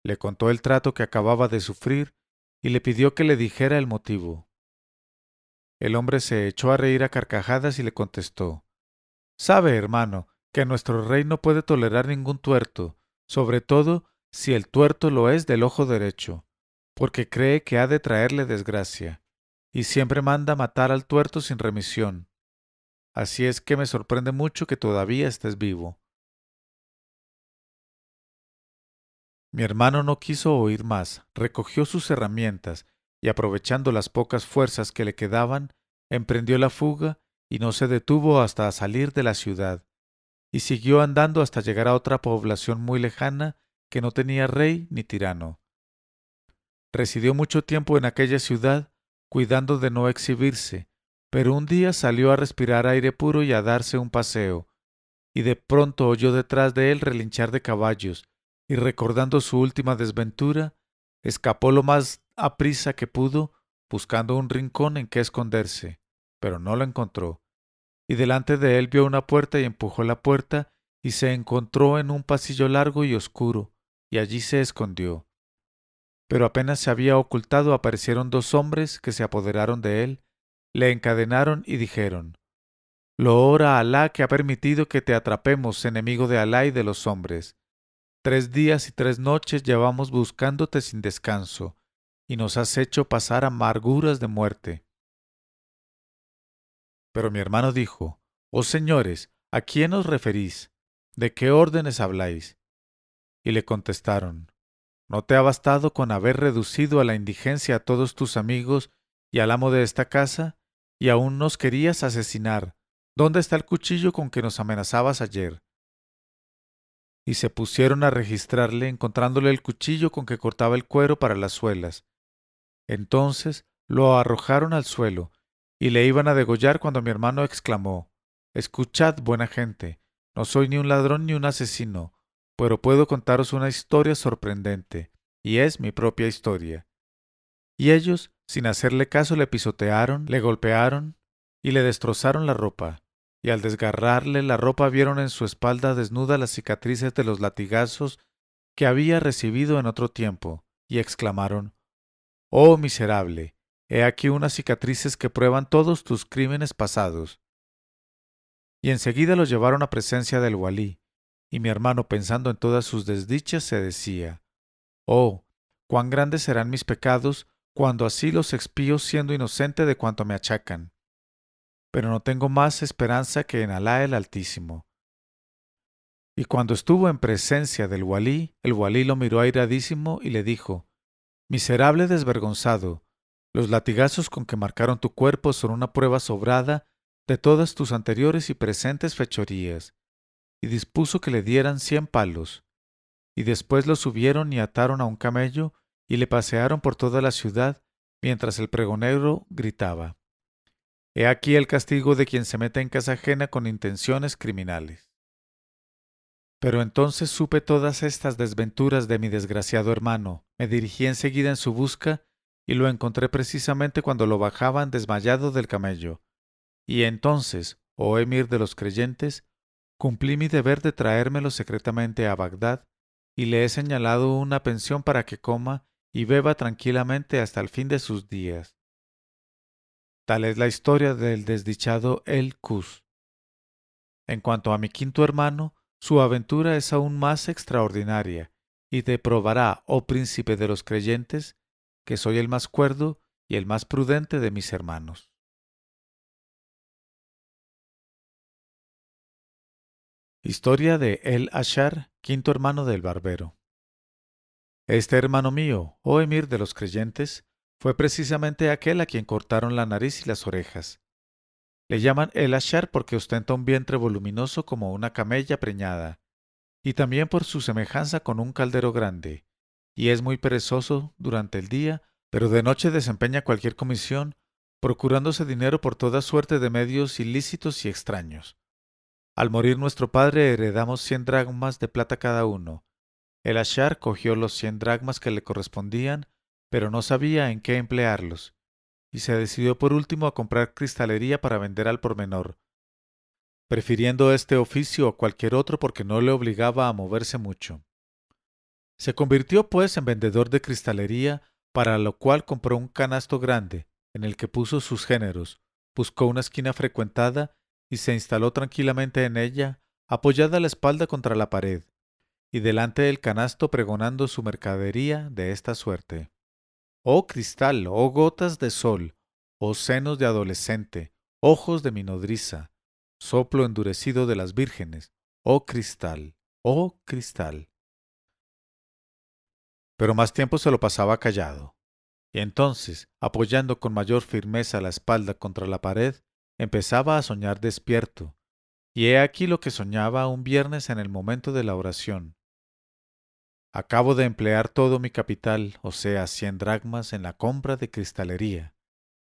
S1: le contó el trato que acababa de sufrir y le pidió que le dijera el motivo. El hombre se echó a reír a carcajadas y le contestó: «Sabe, hermano, que nuestro rey no puede tolerar ningún tuerto, sobre todo si el tuerto lo es del ojo derecho, porque cree que ha de traerle desgracia, y siempre manda matar al tuerto sin remisión. Así es que me sorprende mucho que todavía estés vivo». Mi hermano no quiso oír más, recogió sus herramientas y, aprovechando las pocas fuerzas que le quedaban, emprendió la fuga y no se detuvo hasta salir de la ciudad, y siguió andando hasta llegar a otra población muy lejana que no tenía rey ni tirano. Residió mucho tiempo en aquella ciudad, cuidando de no exhibirse, pero un día salió a respirar aire puro y a darse un paseo, y de pronto oyó detrás de él relinchar de caballos, y recordando su última desventura, escapó lo más aprisa que pudo, buscando un rincón en que esconderse, pero no lo encontró, y delante de él vio una puerta y empujó la puerta, y se encontró en un pasillo largo y oscuro, y allí se escondió. Pero apenas se había ocultado, aparecieron dos hombres que se apoderaron de él, le encadenaron y dijeron: «Loor a Alá, que ha permitido que te atrapemos, enemigo de Alá y de los hombres. 3 días y 3 noches llevamos buscándote sin descanso, y nos has hecho pasar amarguras de muerte». Pero mi hermano dijo: «Oh señores, ¿a quién os referís? ¿De qué órdenes habláis?». Y le contestaron: «¿No te ha bastado con haber reducido a la indigencia a todos tus amigos y al amo de esta casa? Y aún nos querías asesinar. ¿Dónde está el cuchillo con que nos amenazabas ayer?». Y se pusieron a registrarle, encontrándole el cuchillo con que cortaba el cuero para las suelas. Entonces lo arrojaron al suelo, y le iban a degollar cuando mi hermano exclamó: «Escuchad, buena gente, no soy ni un ladrón ni un asesino, pero puedo contaros una historia sorprendente, y es mi propia historia». Y ellos, sin hacerle caso, le pisotearon, le golpearon y le destrozaron la ropa, y al desgarrarle la ropa vieron en su espalda desnuda las cicatrices de los latigazos que había recibido en otro tiempo, y exclamaron: «Oh miserable, he aquí unas cicatrices que prueban todos tus crímenes pasados». Y enseguida los llevaron a presencia del walí, y mi hermano, pensando en todas sus desdichas, se decía: «Oh, cuán grandes serán mis pecados cuando así los expío siendo inocente de cuanto me achacan. Pero no tengo más esperanza que en Alá el Altísimo». Y cuando estuvo en presencia del walí, el walí lo miró airadísimo y le dijo: «Miserable desvergonzado, los latigazos con que marcaron tu cuerpo son una prueba sobrada de todas tus anteriores y presentes fechorías». Y dispuso que le dieran 100 palos. Y después lo subieron y ataron a un camello y le pasearon por toda la ciudad, mientras el pregonero gritaba: «He aquí el castigo de quien se mete en casa ajena con intenciones criminales». Pero entonces supe todas estas desventuras de mi desgraciado hermano, me dirigí enseguida en su busca, y lo encontré precisamente cuando lo bajaban desmayado del camello. Y entonces, oh emir de los creyentes, cumplí mi deber de traérmelo secretamente a Bagdad, y le he señalado una pensión para que coma y beba tranquilamente hasta el fin de sus días. Tal es la historia del desdichado El Cus. En cuanto a mi quinto hermano, su aventura es aún más extraordinaria, y te probará, oh príncipe de los creyentes, que soy el más cuerdo y el más prudente de mis hermanos. Historia de El Ashar, quinto hermano del barbero. Este hermano mío, oh emir de los creyentes, fue precisamente aquel a quien cortaron la nariz y las orejas. Le llaman El Ashar porque ostenta un vientre voluminoso como una camella preñada, y también por su semejanza con un caldero grande, y es muy perezoso durante el día pero de noche desempeña cualquier comisión, procurándose dinero por toda suerte de medios ilícitos y extraños. Al morir nuestro padre heredamos 100 dracmas de plata cada uno. El Ashar cogió los 100 dracmas que le correspondían, pero no sabía en qué emplearlos, y se decidió por último a comprar cristalería para vender al por menor, prefiriendo este oficio a cualquier otro porque no le obligaba a moverse mucho. Se convirtió pues en vendedor de cristalería, para lo cual compró un canasto grande, en el que puso sus géneros, buscó una esquina frecuentada y se instaló tranquilamente en ella, apoyada la espalda contra la pared, y delante del canasto pregonando su mercadería de esta suerte: «Oh cristal, oh gotas de sol, oh senos de adolescente, ojos de mi nodriza, soplo endurecido de las vírgenes, oh cristal, oh cristal». Pero más tiempo se lo pasaba callado, y entonces, apoyando con mayor firmeza la espalda contra la pared, empezaba a soñar despierto, y he aquí lo que soñaba un viernes en el momento de la oración. Acabo de emplear todo mi capital, o sea, 100 dracmas, en la compra de cristalería.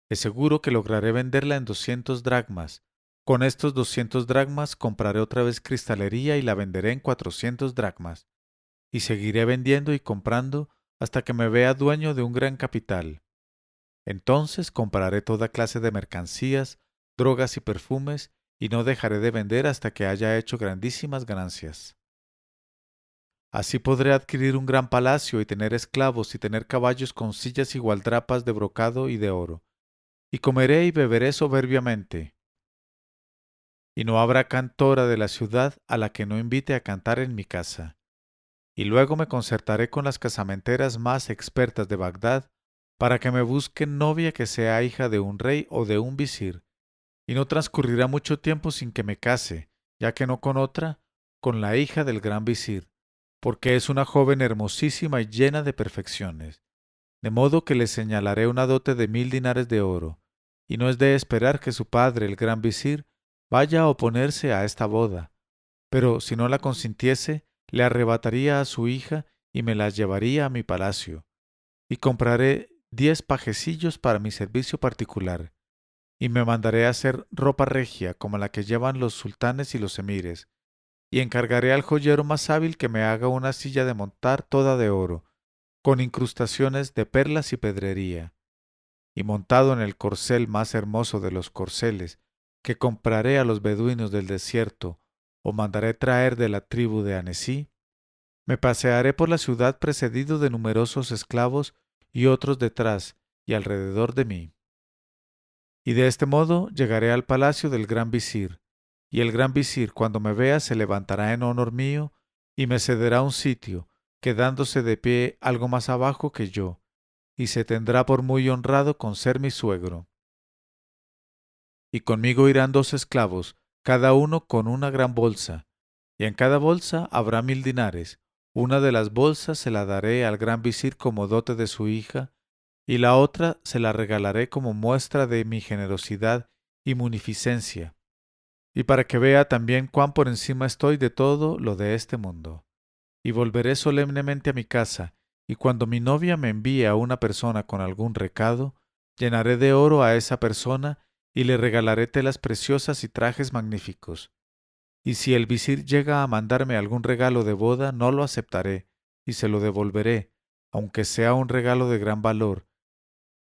S1: Es seguro que lograré venderla en 200 dracmas. Con estos 200 dracmas compraré otra vez cristalería y la venderé en 400 dracmas. Y seguiré vendiendo y comprando hasta que me vea dueño de un gran capital. Entonces compraré toda clase de mercancías, drogas y perfumes, y no dejaré de vender hasta que haya hecho grandísimas ganancias. Así podré adquirir un gran palacio y tener esclavos y tener caballos con sillas y gualdrapas de brocado y de oro. Y comeré y beberé soberbiamente. Y no habrá cantora de la ciudad a la que no invite a cantar en mi casa. Y luego me concertaré con las casamenteras más expertas de Bagdad para que me busquen novia que sea hija de un rey o de un visir. Y no transcurrirá mucho tiempo sin que me case, ya que no con otra, con la hija del gran visir, porque es una joven hermosísima y llena de perfecciones. De modo que le señalaré una dote de 1000 dinares de oro, y no es de esperar que su padre, el gran visir, vaya a oponerse a esta boda, pero si no la consintiese, le arrebataría a su hija y me la llevaría a mi palacio, y compraré 10 pajecillos para mi servicio particular, y me mandaré a hacer ropa regia como la que llevan los sultanes y los emires, y encargaré al joyero más hábil que me haga una silla de montar toda de oro, con incrustaciones de perlas y pedrería, y montado en el corcel más hermoso de los corceles, que compraré a los beduinos del desierto, o mandaré traer de la tribu de Anesí, me pasearé por la ciudad precedido de numerosos esclavos y otros detrás y alrededor de mí. Y de este modo llegaré al palacio del gran visir, y el gran visir cuando me vea se levantará en honor mío y me cederá un sitio, quedándose de pie algo más abajo que yo, y se tendrá por muy honrado con ser mi suegro. Y conmigo irán 2 esclavos, cada uno con una gran bolsa, y en cada bolsa habrá 1000 dinares. Una de las bolsas se la daré al gran visir como dote de su hija, y la otra se la regalaré como muestra de mi generosidad y munificencia, y para que vea también cuán por encima estoy de todo lo de este mundo. Y volveré solemnemente a mi casa, y cuando mi novia me envíe a una persona con algún recado, llenaré de oro a esa persona y le regalaré telas preciosas y trajes magníficos. Y si el visir llega a mandarme algún regalo de boda, no lo aceptaré, y se lo devolveré, aunque sea un regalo de gran valor.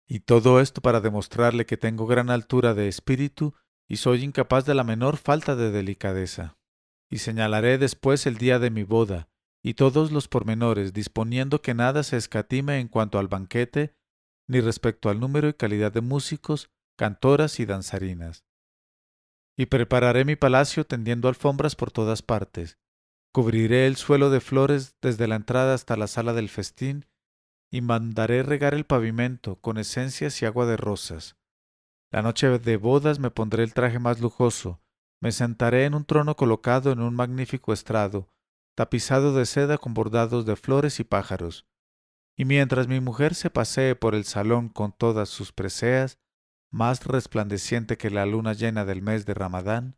S1: Y todo esto para demostrarle que tengo gran altura de espíritu y soy incapaz de la menor falta de delicadeza. Y señalaré después el día de mi boda, y todos los pormenores, disponiendo que nada se escatime en cuanto al banquete, ni respecto al número y calidad de músicos, cantoras y danzarinas. Y prepararé mi palacio tendiendo alfombras por todas partes. Cubriré el suelo de flores desde la entrada hasta la sala del festín, y mandaré regar el pavimento con esencias y agua de rosas. La noche de bodas me pondré el traje más lujoso, me sentaré en un trono colocado en un magnífico estrado, tapizado de seda con bordados de flores y pájaros. Y mientras mi mujer se pasee por el salón con todas sus preseas, más resplandeciente que la luna llena del mes de Ramadán,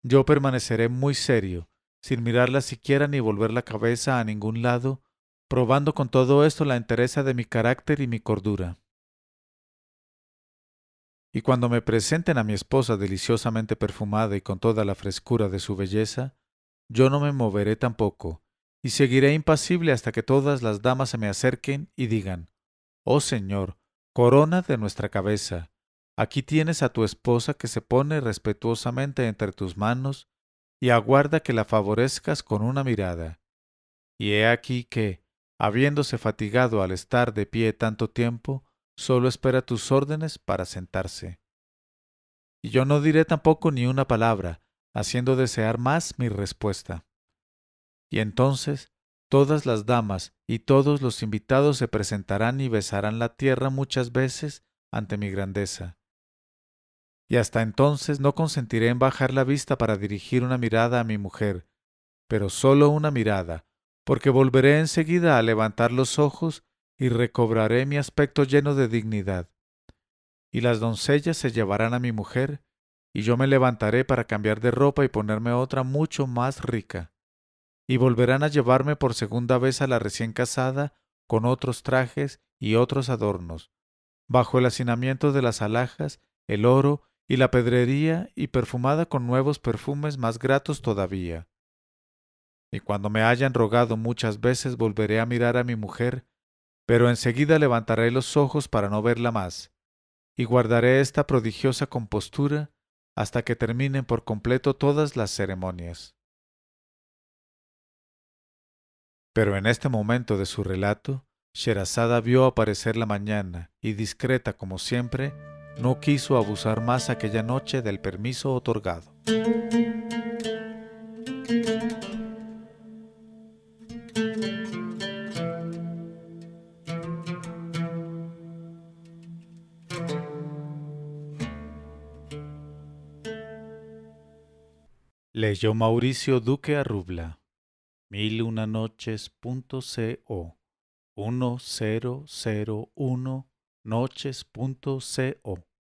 S1: yo permaneceré muy serio, sin mirarla siquiera ni volver la cabeza a ningún lado, probando con todo esto la entereza de mi carácter y mi cordura. Y cuando me presenten a mi esposa deliciosamente perfumada y con toda la frescura de su belleza, yo no me moveré tampoco, y seguiré impasible hasta que todas las damas se me acerquen y digan: «Oh Señor, corona de nuestra cabeza, aquí tienes a tu esposa que se pone respetuosamente entre tus manos y aguarda que la favorezcas con una mirada». Y he aquí que, habiéndose fatigado al estar de pie tanto tiempo, solo espera tus órdenes para sentarse. Y yo no diré tampoco ni una palabra, haciendo desear más mi respuesta. Y entonces todas las damas y todos los invitados se presentarán y besarán la tierra muchas veces ante mi grandeza. Y hasta entonces no consentiré en bajar la vista para dirigir una mirada a mi mujer, pero solo una mirada, porque volveré enseguida a levantar los ojos y recobraré mi aspecto lleno de dignidad. Y las doncellas se llevarán a mi mujer, y yo me levantaré para cambiar de ropa y ponerme otra mucho más rica. Y volverán a llevarme por segunda vez a la recién casada con otros trajes y otros adornos, bajo el hacinamiento de las alhajas, el oro y la pedrería, y perfumada con nuevos perfumes más gratos todavía. Y cuando me hayan rogado muchas veces volveré a mirar a mi mujer, pero enseguida levantaré los ojos para no verla más, y guardaré esta prodigiosa compostura hasta que terminen por completo todas las ceremonias. Pero en este momento de su relato, Sherazada vio aparecer la mañana y, discreta como siempre, no quiso abusar más aquella noche del permiso otorgado. Leyó Mauricio Duque Arrubla. 1001noches.co 1001noches.co